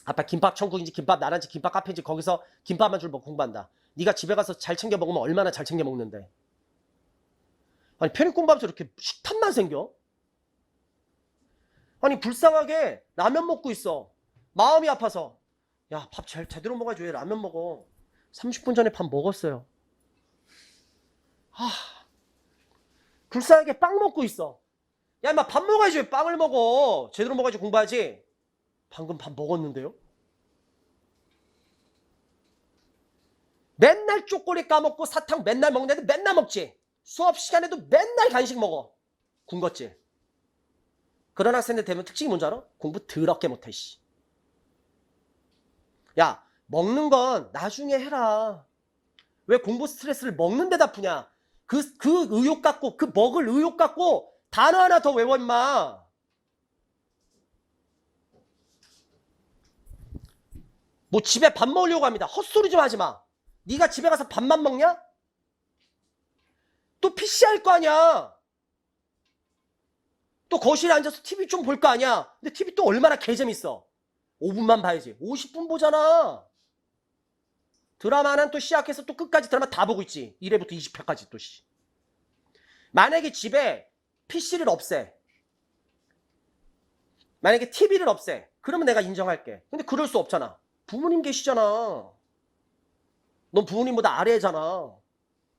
아빠 김밥 천국인지 김밥 나란지 김밥 카페인지 거기서 김밥 한 줄 먹고 공부한다. 네가 집에 가서 잘 챙겨 먹으면 얼마나 잘 챙겨 먹는데. 아니 편입 공부하면서 이렇게 식탐만 생겨? 아니 불쌍하게 라면 먹고 있어. 마음이 아파서. 야, 밥 제대로 먹어야지 왜 라면 먹어. 30분 전에 밥 먹었어요. 불쌍하게 빵 먹고 있어. 야, 임마 밥 먹어야지 왜 빵을 먹어. 제대로 먹어야지 공부하지. 방금 밥 먹었는데요? 맨날 쪼꼬리 까먹고 사탕 맨날 먹는데 맨날 먹지. 수업 시간에도 맨날 간식 먹어. 군것질. 그런 학생들 되면 특징이 뭔지 알아? 공부 더럽게 못해, 씨. 야, 먹는 건 나중에 해라. 왜 공부 스트레스를 먹는 데다 푸냐? 그 의욕 갖고, 그 먹을 의욕 갖고 단어 하나 더 외워, 임마. 뭐 집에 밥 먹으려고 합니다. 헛소리 좀 하지 마. 네가 집에 가서 밥만 먹냐? 또 PC 할 거 아니야. 또 거실에 앉아서 TV 좀 볼 거 아니야. 근데 TV 또 얼마나 개재밌어. 5분만 봐야지. 50분 보잖아. 드라마는 또 시작해서 또 끝까지 드라마 다 보고 있지. 1회부터 20회까지 또 씨. 만약에 집에 PC를 없애. 만약에 TV를 없애. 그러면 내가 인정할게. 근데 그럴 수 없잖아. 부모님 계시잖아. 넌 부모님보다 아래잖아.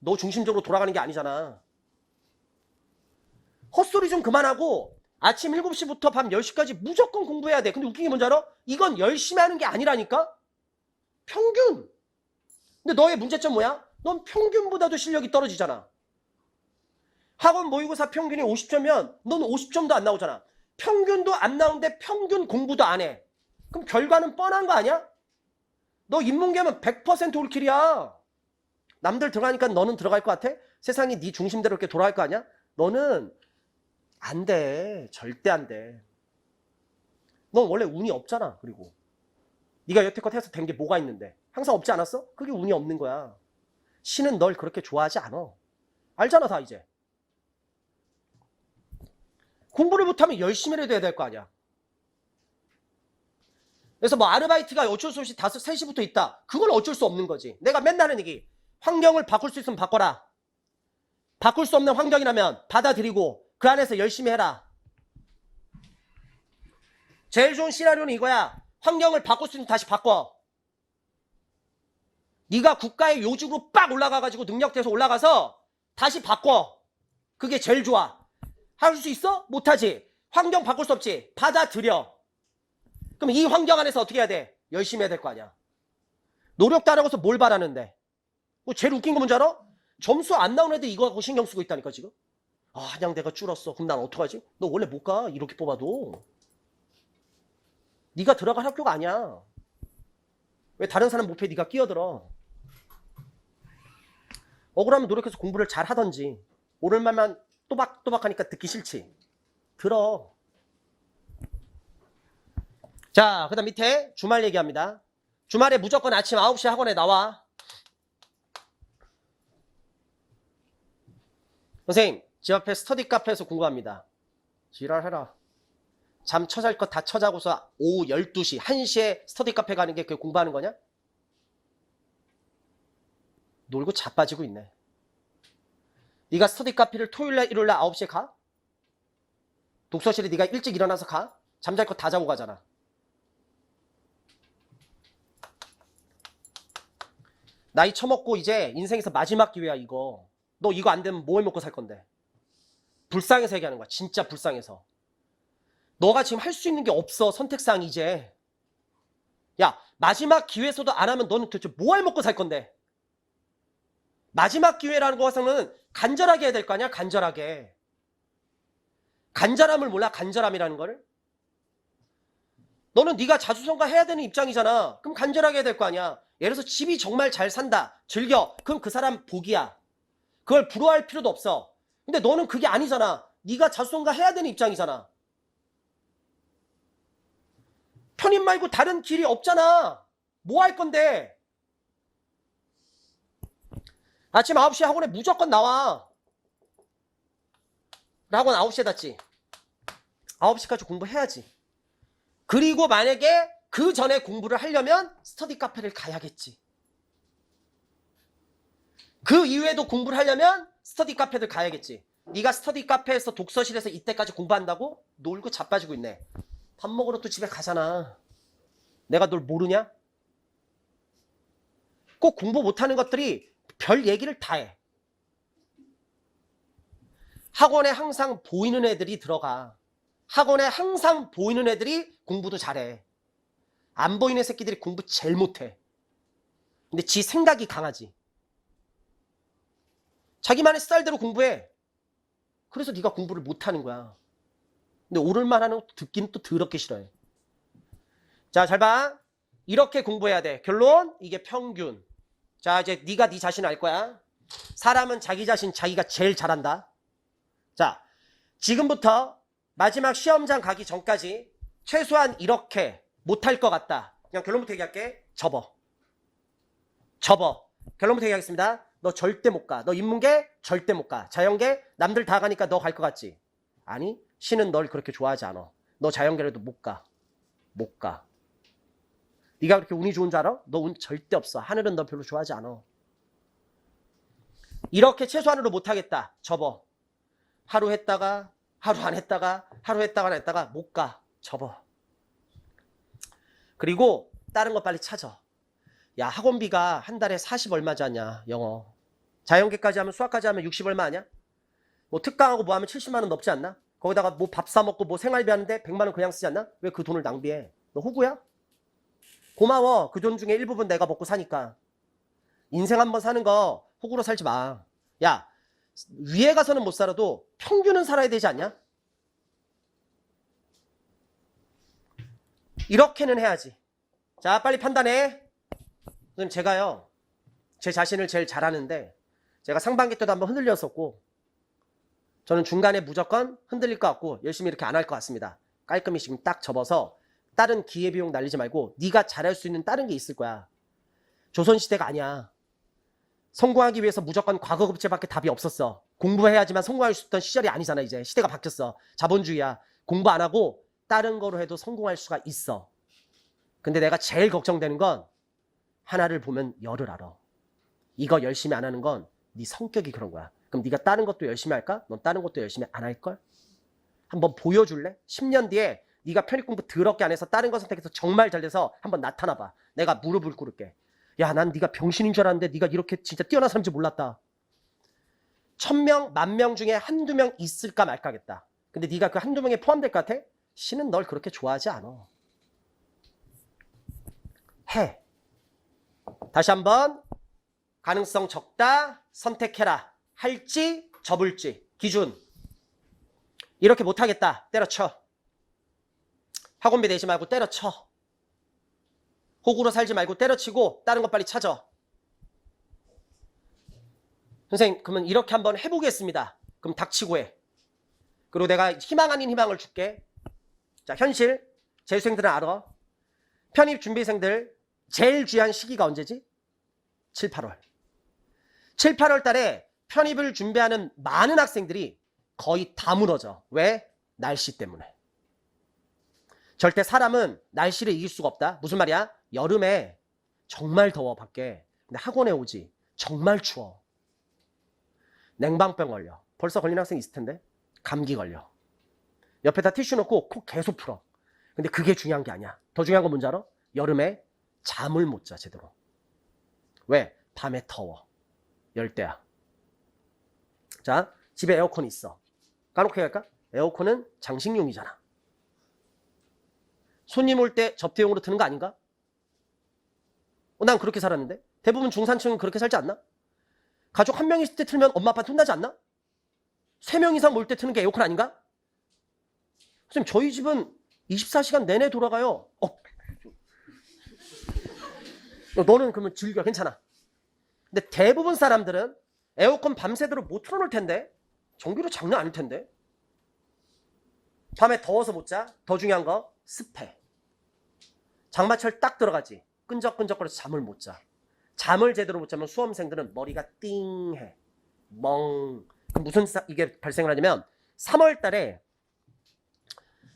너 중심적으로 돌아가는 게 아니잖아. 헛소리 좀 그만하고 아침 7시부터 밤 10시까지 무조건 공부해야 돼. 근데 웃긴 게 뭔지 알아? 이건 열심히 하는 게 아니라니까? 평균. 근데 너의 문제점 뭐야? 넌 평균보다도 실력이 떨어지잖아. 학원 모의고사 평균이 50점이면 넌 50점도 안 나오잖아. 평균도 안 나오는데 평균 공부도 안 해. 그럼 결과는 뻔한 거 아니야? 너 인문계면 100% 올킬이야. 남들 들어가니까 너는 들어갈 것 같아? 세상이 네 중심대로 이렇게 돌아갈 거 아니야? 너는 안 돼. 절대 안 돼. 넌 원래 운이 없잖아. 그리고 네가 여태껏 해서 된 게 뭐가 있는데 항상 없지 않았어? 그게 운이 없는 거야. 신은 널 그렇게 좋아하지 않아. 알잖아 다 이제. 공부를 못하면 열심히 해야 될 거 아니야. 그래서 뭐 아르바이트가 어쩔 수 없이 3시부터 있다. 그건 어쩔 수 없는 거지. 내가 맨날 하는 얘기. 환경을 바꿀 수 있으면 바꿔라. 바꿀 수 없는 환경이라면 받아들이고 그 안에서 열심히 해라. 제일 좋은 시나리오는 이거야. 환경을 바꿀 수 있으면 다시 바꿔. 네가 국가의 요직으로 빡 올라가가지고 능력돼서 올라가서 다시 바꿔. 그게 제일 좋아. 할 수 있어? 못하지. 환경 바꿀 수 없지. 받아들여. 그럼 이 환경 안에서 어떻게 해야 돼? 열심히 해야 될 거 아니야. 노력도 안 하고서 뭘 바라는데. 뭐 제일 웃긴 거 뭔지 알아? 점수 안 나오는 애들 이거 하고 신경 쓰고 있다니까 지금. 아, 한양대가 줄었어. 그럼 난 어떡하지? 너 원래 못 가. 이렇게 뽑아도. 네가 들어갈 학교가 아니야. 왜 다른 사람 목표에 네가 끼어들어. 억울하면 노력해서 공부를 잘 하던지. 오를 말만 또박또박 하니까 듣기 싫지. 들어. 자, 그 다음 밑에 주말 얘기합니다. 주말에 무조건 아침 9시 학원에 나와. 선생님, 집 앞에 스터디 카페에서 공부합니다. 지랄해라. 잠 처잘 것 다 처자고서 오후 12시, 1시에 스터디 카페 가는 게 그게 공부하는 거냐? 놀고 자빠지고 있네. 네가 스터디 카페를 토요일날, 일요일날 9시에 가? 독서실에 네가 일찍 일어나서 가? 잠잘 거 다 자고 가잖아. 나이 처먹고 이제 인생에서 마지막 기회야 이거. 너 이거 안 되면 뭐 해 먹고 살 건데? 불쌍해서 얘기하는 거야. 진짜 불쌍해서. 너가 지금 할 수 있는 게 없어. 선택사항이 이제. 야, 마지막 기회에서도 안 하면 너는 도대체 뭐 해 먹고 살 건데? 마지막 기회라는 것은 간절하게 해야 될 거 아니야? 간절하게. 간절함을 몰라? 간절함이라는 거를? 너는 네가 자수성가 해야 되는 입장이잖아. 그럼 간절하게 해야 될 거 아니야. 예를 들어서 집이 정말 잘 산다. 즐겨. 그럼 그 사람 복이야. 그걸 부러워할 필요도 없어. 근데 너는 그게 아니잖아. 네가 자수성가 해야 되는 입장이잖아. 편입 말고 다른 길이 없잖아. 뭐 할 건데? 아침 9시에 학원에 무조건 나와. 학원 9시에 닫지. 9시까지 공부해야지. 그리고 만약에 그 전에 공부를 하려면 스터디 카페를 가야겠지. 그 이후에도 공부를 하려면 스터디 카페를 가야겠지. 네가 스터디 카페에서 독서실에서 이때까지 공부한다고? 놀고 자빠지고 있네. 밥 먹으러 또 집에 가잖아. 내가 널 모르냐? 꼭 공부 못하는 것들이 별 얘기를 다 해. 학원에 항상 보이는 애들이 들어가. 학원에 항상 보이는 애들이 공부도 잘해. 안 보이는 새끼들이 공부 제일 못해. 근데 지 생각이 강하지. 자기만의 스타일대로 공부해. 그래서 네가 공부를 못하는 거야. 근데 오를만 하는 것도 듣기는 또 더럽게 싫어해. 자, 잘 봐. 이렇게 공부해야 돼. 결론, 이게 평균. 자, 이제 네가 네 자신 알 거야. 사람은 자기 자신 자기가 제일 잘한다. 자, 지금부터 마지막 시험장 가기 전까지 최소한 이렇게 못할 것 같다. 그냥 결론부터 얘기할게. 접어. 결론부터 얘기하겠습니다. 너 절대 못 가. 너 인문계 절대 못 가. 자연계 남들 다 가니까 너 갈 것 같지? 아니, 신은 널 그렇게 좋아하지 않아. 너 자연계라도 못 가. 못 가. 네가 그렇게 운이 좋은 줄 알아? 너 운 절대 없어. 하늘은 너 별로 좋아하지 않아. 이렇게 최소한으로 못하겠다. 접어. 하루 했다가 하루 안 했다가 하루 했다가 안 했다가 못 가. 접어. 그리고 다른 거 빨리 찾아. 야, 학원비가 한 달에 40 얼마지 않냐. 영어. 자연계까지 하면 수학까지 하면 60 얼마 아냐? 뭐 특강하고 뭐 하면 70만 원 넘지 않나? 거기다가 뭐 밥 사 먹고 뭐 생활비 하는데 100만 원 그냥 쓰지 않나? 왜 그 돈을 낭비해? 너 호구야? 고마워. 그 돈 중에 일부분 내가 먹고 사니까. 인생 한번 사는 거 호구로 살지 마. 야, 위에 가서는 못 살아도 평균은 살아야 되지 않냐? 이렇게는 해야지. 자, 빨리 판단해. 선생님, 제가요, 제 자신을 제일 잘하는데 제가 상반기 때도 한번 흔들렸었고 저는 중간에 무조건 흔들릴 것 같고 열심히 이렇게 안 할 것 같습니다. 깔끔히 지금 딱 접어서 다른 기회비용 날리지 말고 네가 잘할 수 있는 다른 게 있을 거야. 조선시대가 아니야. 성공하기 위해서 무조건 과거급제밖에 답이 없었어. 공부해야지만 성공할 수 있던 시절이 아니잖아. 이제 시대가 바뀌었어. 자본주의야. 공부 안 하고 다른 거로 해도 성공할 수가 있어. 근데 내가 제일 걱정되는 건 하나를 보면 열을 알아. 이거 열심히 안 하는 건 네 성격이 그런 거야. 그럼 네가 다른 것도 열심히 할까? 넌 다른 것도 열심히 안 할걸? 한번 보여줄래? 10년 뒤에 네가 편입 공부 더럽게 안 해서 다른 거 선택해서 정말 잘 돼서 한번 나타나봐. 내가 무릎을 꿇을게. 야, 난 네가 병신인 줄 알았는데 네가 이렇게 진짜 뛰어난 사람인지 몰랐다. 1000명, 10,000명 중에 한두 명 있을까 말까 하겠다. 근데 네가 그 한두 명에 포함될 것 같아? 신은 널 그렇게 좋아하지 않아. 해. 다시 한번 가능성 적다 선택해라. 할지 접을지 기준. 이렇게 못하겠다. 때려쳐. 학원비 내지 말고 때려쳐. 호구로 살지 말고 때려치고 다른 거 빨리 찾아. 선생님, 그러면 이렇게 한번 해보겠습니다. 그럼 닥치고 해. 그리고 내가 희망 아닌 희망을 줄게. 자, 현실. 재수생들은 알아. 편입 준비생들 제일 귀한 시기가 언제지? 7, 8월. 7, 8월 달에 편입을 준비하는 많은 학생들이 거의 다 무너져. 왜? 날씨 때문에. 절대 사람은 날씨를 이길 수가 없다. 무슨 말이야? 여름에 정말 더워 밖에. 근데 학원에 오지. 정말 추워. 냉방병 걸려. 벌써 걸린 학생 있을 텐데. 감기 걸려. 옆에다 티슈 넣고 코 계속 풀어. 근데 그게 중요한 게 아니야. 더 중요한 건 뭔지 알아? 여름에 잠을 못 자 제대로. 왜? 밤에 더워. 열대야. 자, 집에 에어컨 있어. 까놓고 얘기할까? 에어컨은 장식용이잖아. 손님 올 때 접대용으로 트는 거 아닌가? 난 그렇게 살았는데. 대부분 중산층은 그렇게 살지 않나? 가족 한 명 있을 때 틀면 엄마 아빠한테 혼나지 않나? 3명 이상 올 때 트는 게 에어컨 아닌가? 선생님, 저희 집은 24시간 내내 돌아가요. 너는 그러면 즐겨. 괜찮아. 근데 대부분 사람들은 에어컨 밤새도록 못 틀어놓을 텐데. 전기료 장난 아닐 텐데. 밤에 더워서 못 자. 더 중요한 거 습해. 장마철 딱 들어가지. 끈적끈적거려서 잠을 못 자. 잠을 제대로 못 자면 수험생들은 머리가 띵해. 멍. 그럼 무슨 이게 발생을 하냐면 3월 달에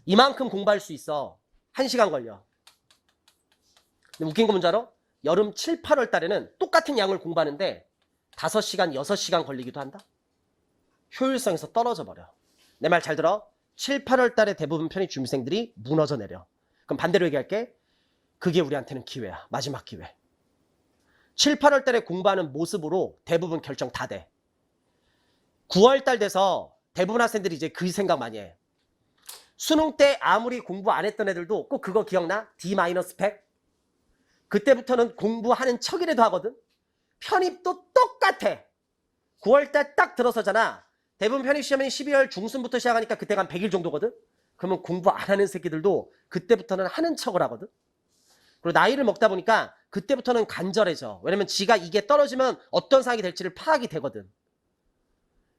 이만큼 공부할 수 있어. 1시간 걸려. 근데 웃긴 거 뭔지 알아? 여름 7, 8월 달에는 똑같은 양을 공부하는데 5시간, 6시간 걸리기도 한다. 효율성에서 떨어져 버려. 내 말 잘 들어. 7, 8월 달에 대부분 편입 준비생들이 무너져 내려. 그럼 반대로 얘기할게. 그게 우리한테는 기회야. 마지막 기회. 7, 8월 달에 공부하는 모습으로 대부분 결정 다 돼. 9월 달 돼서 대부분 학생들이 이제 그 생각 많이 해. 수능 때 아무리 공부 안 했던 애들도 꼭 그거 기억나? D-100? 그때부터는 공부하는 척이라도 하거든. 편입도 똑같아. 9월 달 딱 들어서잖아. 대부분 편입 시험이 12월 중순부터 시작하니까 그때가 한 100일 정도거든. 그러면 공부 안 하는 새끼들도 그때부터는 하는 척을 하거든. 그리고 나이를 먹다 보니까 그때부터는 간절해져. 왜냐면 지가 이게 떨어지면 어떤 상황이 될지를 파악이 되거든.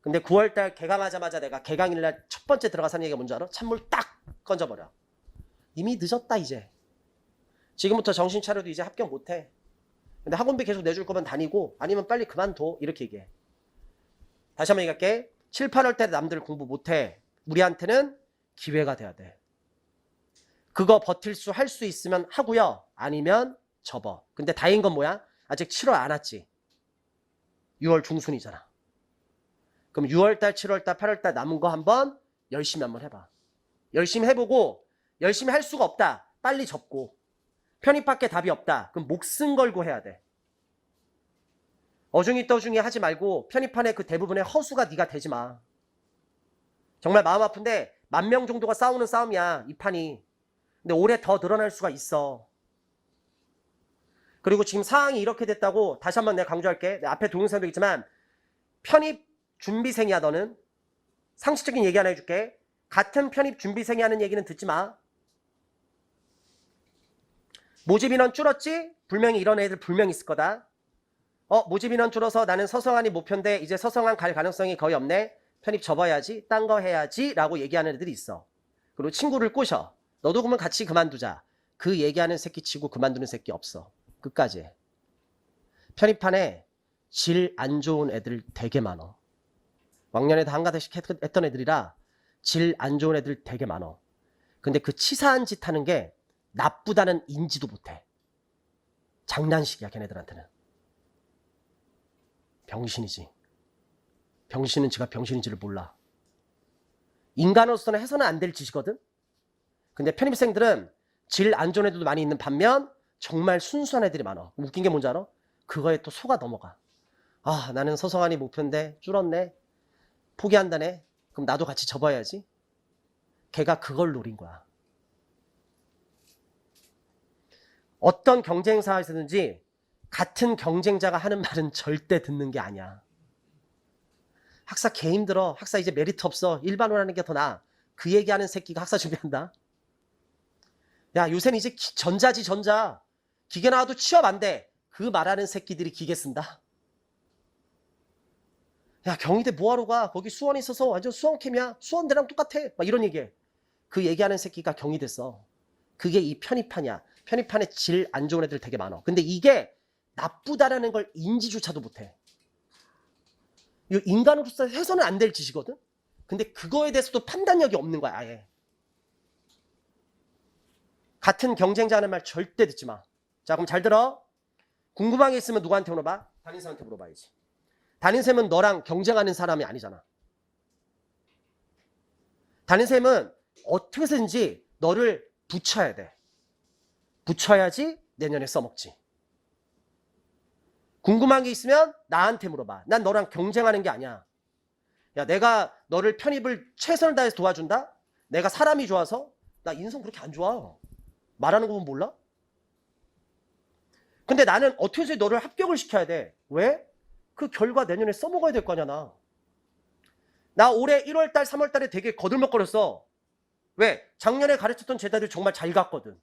근데 9월달 개강하자마자 내가 개강일날 첫 번째 들어가서 하는 얘기가 뭔지 알아? 찬물 딱 건져버려. 이미 늦었다 이제. 지금부터 정신 차려도 이제 합격 못해. 근데 학원비 계속 내줄 거면 다니고 아니면 빨리 그만둬. 이렇게 얘기해. 다시 한번 얘기할게. 7, 8월 때 남들 공부 못해. 우리한테는 기회가 돼야 돼. 그거 버틸 수 할 수 있으면 하고요. 아니면 접어. 근데 다행인 건 뭐야? 아직 7월 안 왔지. 6월 중순이잖아. 그럼 6월달, 7월달, 8월달 남은 거 한번 열심히 한번 해봐. 열심히 해보고 열심히 할 수가 없다. 빨리 접고. 편입밖에 답이 없다. 그럼 목숨 걸고 해야 돼. 어중이 떠중이 하지 말고 편입판의 그 대부분의 허수가 네가 되지 마. 정말 마음 아픈데 10,000명 정도가 싸우는 싸움이야. 이 판이. 근데 올해 더 늘어날 수가 있어. 그리고 지금 상황이 이렇게 됐다고 다시 한번 내가 강조할게. 앞에 동영상도 있지만 편입 준비생이야 너는. 상식적인 얘기 하나 해줄게. 같은 편입 준비생이 하는 얘기는 듣지 마. 모집 인원 줄었지? 분명히 이런 애들 분명히 있을 거다. 모집 인원 줄어서 나는 서성한이 목표인데 이제 서성한 갈 가능성이 거의 없네. 편입 접어야지. 딴 거 해야지. 라고 얘기하는 애들이 있어. 그리고 친구를 꼬셔. 너도 그러면 같이 그만두자. 그 얘기하는 새끼 치고 그만두는 새끼 없어. 끝까지 해. 편입판에 질 안 좋은 애들 되게 많어. 왕년에도 한가닥씩 했던 애들이라 질 안 좋은 애들 되게 많어. 근데 그 치사한 짓 하는 게 나쁘다는 인지도 못해. 장난식이야 걔네들한테는. 병신이지. 병신은 지가 병신인지를 몰라. 인간으로서는 해서는 안 될 짓이거든. 근데 편입생들은 질 안 좋은 애들도 많이 있는 반면 정말 순수한 애들이 많아. 웃긴 게 뭔지 알아? 그거에 또 속아 넘어가. 아, 나는 서성한이 목표인데 줄었네. 포기한다네. 그럼 나도 같이 접어야지. 걔가 그걸 노린 거야. 어떤 경쟁사에서든지 같은 경쟁자가 하는 말은 절대 듣는 게 아니야. 학사 개 힘들어. 학사 이제 메리트 없어. 일반으로 하는 게 더 나아. 그 얘기하는 새끼가 학사 준비한다. 야, 요새는 이제 전자지 전자. 기계 나와도 취업 안 돼. 그 말하는 새끼들이 기계 쓴다. 야, 경희대 뭐하러 가? 거기 수원 있어서 완전 수원캠이야. 수원대랑 똑같아. 막 이런 얘기해. 그 얘기하는 새끼가 경희대 써. 그게 이 편입판이야. 편입판에 질 안 좋은 애들 되게 많아. 근데 이게 나쁘다라는 걸 인지조차도 못해. 이거 인간으로서 해서는 안 될 짓이거든. 근데 그거에 대해서도 판단력이 없는 거야, 아예. 같은 경쟁자 하는 말 절대 듣지 마. 자, 그럼 잘 들어. 궁금한 게 있으면 누구한테 물어봐? 담임쌤한테 물어봐야지. 담임쌤은 너랑 경쟁하는 사람이 아니잖아. 담임쌤은 어떻게 해서든지 너를 붙여야 돼. 붙여야지 내년에 써먹지. 궁금한 게 있으면 나한테 물어봐. 난 너랑 경쟁하는 게 아니야. 야, 내가 너를 편입을 최선을 다해서 도와준다? 내가 사람이 좋아서? 나 인성 그렇게 안 좋아. 말하는 거 보면 몰라? 근데 나는 어떻게 해서 너를 합격을 시켜야 돼. 왜? 그 결과 내년에 써먹어야 될 거 아니야, 나. 나 올해 1월달, 3월달에 되게 거들먹거렸어. 왜? 작년에 가르쳤던 제자들이 정말 잘 갔거든.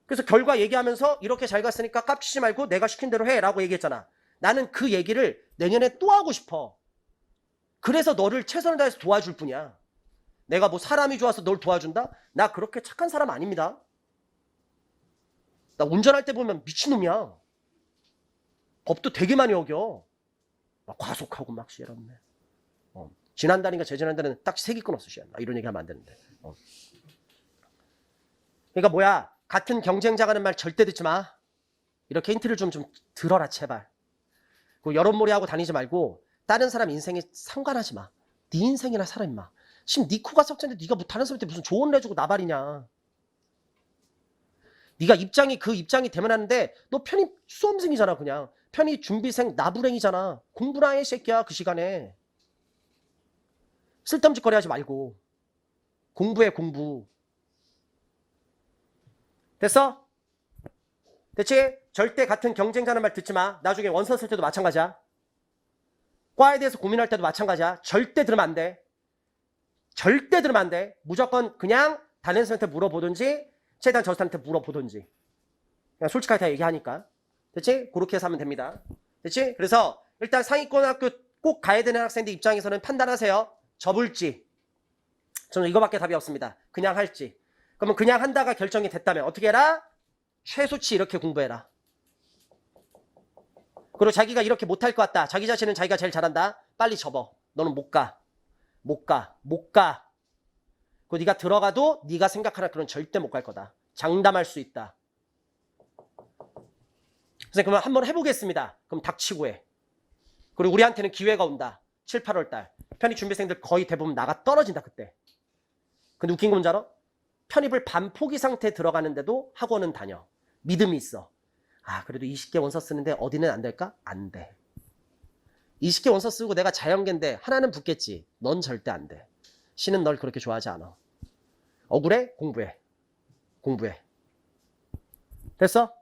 그래서 결과 얘기하면서 이렇게 잘 갔으니까 깝치지 말고 내가 시킨 대로 해 라고 얘기했잖아. 나는 그 얘기를 내년에 또 하고 싶어. 그래서 너를 최선을 다해서 도와줄 뿐이야. 내가 뭐 사람이 좋아서 널 도와준다? 나 그렇게 착한 사람 아닙니다. 나 운전할 때 보면 미친놈이야. 법도 되게 많이 어겨. 막 과속하고 막 씨였네. 지난달인가 재지난달에는 딱 3개 끊었어. 씨야. 이런 얘기 하면 안 되는데. 그러니까 뭐야. 같은 경쟁자가 하는 말 절대 듣지 마. 이렇게 힌트를 좀 들어라 제발. 그리고 여론몰이하고 다니지 말고 다른 사람 인생에 상관하지 마. 네 인생이나 살아 임마. 지금 네 코가 석자인데 네가 뭐 다른 사람한테 무슨 조언을 해주고 나발이냐. 네가 입장이 그 입장이 되면 하는데 너 편입 수험생이잖아 그냥. 편입 준비생 나부랭이잖아. 공부나 해 새끼야 그 시간에. 쓸데없는 짓거리 하지 말고. 공부해 공부. 됐어? 됐지? 절대 같은 경쟁자는 말 듣지 마. 나중에 원서 쓸 때도 마찬가지야. 과에 대해서 고민할 때도 마찬가지야. 절대 들으면 안 돼. 절대 들으면 안 돼. 무조건 그냥 담임선생님한테 물어보든지 최대한 저한테 물어보든지. 그냥 솔직하게 다 얘기하니까. 됐지? 그렇게 해서 하면 됩니다. 됐지? 그래서 일단 상위권 학교 꼭 가야 되는 학생들 입장에서는 판단하세요. 접을지. 저는 이거밖에 답이 없습니다. 그냥 할지. 그러면 그냥 한다가 결정이 됐다면 어떻게 해라? 최소치 이렇게 공부해라. 그리고 자기가 이렇게 못할 것 같다. 자기 자신은 자기가 제일 잘한다. 빨리 접어. 너는 못 가. 못 가. 못 가. 그리고 네가 들어가도 네가 생각하는 그런 절대 못 갈 거다. 장담할 수 있다. 선생님 그러면 한번 해보겠습니다. 그럼 닥치고 해. 그리고 우리한테는 기회가 온다. 7, 8월 달. 편입 준비생들 거의 대부분 나가 떨어진다 그때. 근데 웃긴 건 뭔지 알아? 편입을 반포기 상태에 들어가는데도 학원은 다녀. 믿음이 있어. 아 그래도 20개 원서 쓰는데 어디는 안 될까? 안 돼. 20개 원서 쓰고 내가 자연계인데 하나는 붙겠지. 넌 절대 안 돼. 신은 널 그렇게 좋아하지 않아. 억울해? 공부해. 공부해. 됐어?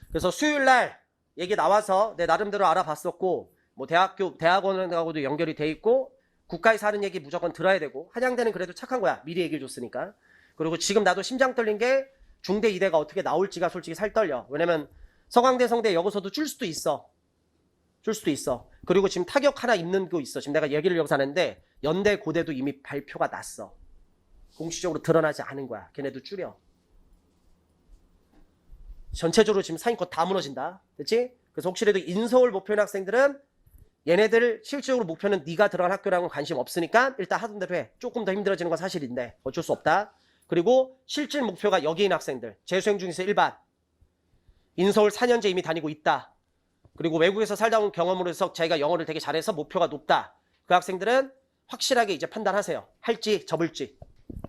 그래서 수요일날 얘기 나와서 내 나름대로 알아봤었고 뭐 대학원하고도 연결이 돼 있고 국가에서 하는 얘기 무조건 들어야 되고 한양대는 그래도 착한 거야. 미리 얘기를 줬으니까. 그리고 지금 나도 심장 떨린 게 중대 이대가 어떻게 나올지가 솔직히 살 떨려. 왜냐면 서강대 성대 여기서도 줄 수도 있어. 줄 수도 있어. 그리고 지금 타격 하나 있는 거 있어. 지금 내가 얘기를 여기서 하는데 연대 고대도 이미 발표가 났어. 공식적으로 드러나지 않은 거야. 걔네도 줄여. 전체적으로 지금 상위권 다 무너진다. 됐지? 그래서 혹시라도 인서울 목표인 학생들은 얘네들 실질적으로 목표는 네가 들어간 학교랑은 관심 없으니까 일단 하던 대로 해. 조금 더 힘들어지는 건 사실인데 어쩔 수 없다. 그리고 실질 목표가 여기인 학생들. 재수생 중에서 일반. 인서울 4년제 이미 다니고 있다. 그리고 외국에서 살다 온 경험으로 해서 자기가 영어를 되게 잘해서 목표가 높다. 그 학생들은 확실하게 이제 판단하세요. 할지 접을지.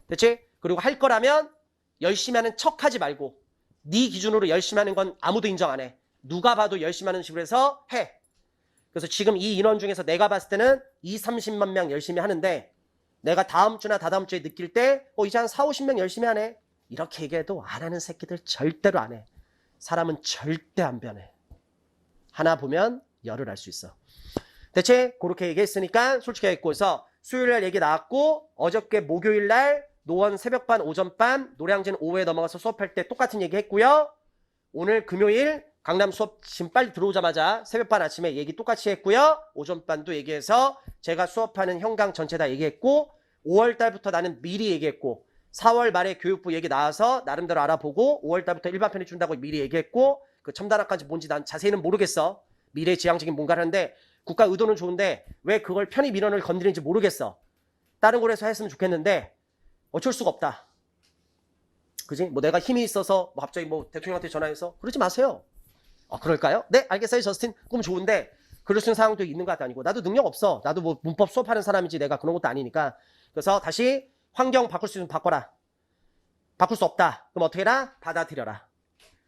됐지? 그리고 할 거라면 열심히 하는 척 하지 말고 네 기준으로 열심히 하는 건 아무도 인정 안 해. 누가 봐도 열심히 하는 식으로 해서 해. 그래서 지금 이 인원 중에서 내가 봤을 때는 30만 명 열심히 하는데 내가 다음 주나 다다음 주에 느낄 때 이제 한 40, 50명 열심히 하네. 이렇게 얘기해도 안 하는 새끼들 절대로 안 해. 사람은 절대 안 변해. 하나 보면 열을 알 수 있어. 대체 그렇게 얘기했으니까 솔직하게 했고 해서 수요일날 얘기 나왔고 어저께 목요일날 노원 새벽반 오전반 노량진 오후에 넘어가서 수업할 때 똑같은 얘기 했고요. 오늘 금요일 강남 수업 지금 빨리 들어오자마자 새벽반 아침에 얘기 똑같이 했고요. 오전반도 얘기해서 제가 수업하는 현강 전체 다 얘기했고 5월달부터 나는 미리 얘기했고 4월 말에 교육부 얘기 나와서 나름대로 알아보고 5월달부터 일반 편입 준다고 미리 얘기했고 그 첨단학까지 뭔지 난 자세히는 모르겠어. 미래지향적인 뭔가를 하는데 국가 의도는 좋은데 왜 그걸 편의 민원을 건드리는지 모르겠어. 다른 곳에서 했으면 좋겠는데 어쩔 수가 없다. 그지? 뭐 내가 힘이 있어서 뭐 갑자기 뭐 대통령한테 전화해서 그러지 마세요. 그럴까요? 네, 알겠어요, 저스틴. 그럼 좋은데 그럴 수 있는 상황도 있는 것 아니고 나도 능력 없어. 나도 뭐 문법 수업하는 사람이지 내가 그런 것도 아니니까. 그래서 다시 환경 바꿀 수 있으면 바꿔라. 바꿀 수 없다. 그럼 어떻게 해라? 받아들여라.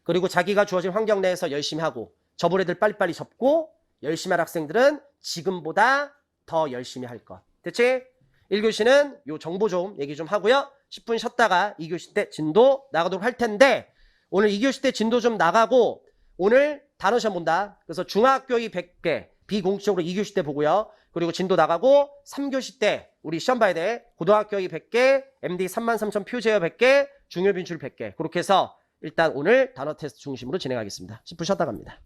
그리고 자기가 주어진 환경 내에서 열심히 하고 접을 애들 빨리빨리 접고 열심히 할 학생들은 지금보다 더 열심히 할 것. 됐지? 1교시는 요 정보 좀 얘기 좀 하고요. 10분 쉬었다가 2교시 때 진도 나가도록 할 텐데 오늘 2교시 때 진도 좀 나가고 오늘 단어 시험 본다. 그래서 중학교의 100개 비공식적으로 2교시 때 보고요. 그리고 진도 나가고 3교시 때 우리 시험 봐야 돼. 고등학교의 100개, MD 33,000 표제어 100개, 중요 빈출 100개. 그렇게 해서 일단 오늘 단어 테스트 중심으로 진행하겠습니다. 10분 쉬었다 갑니다.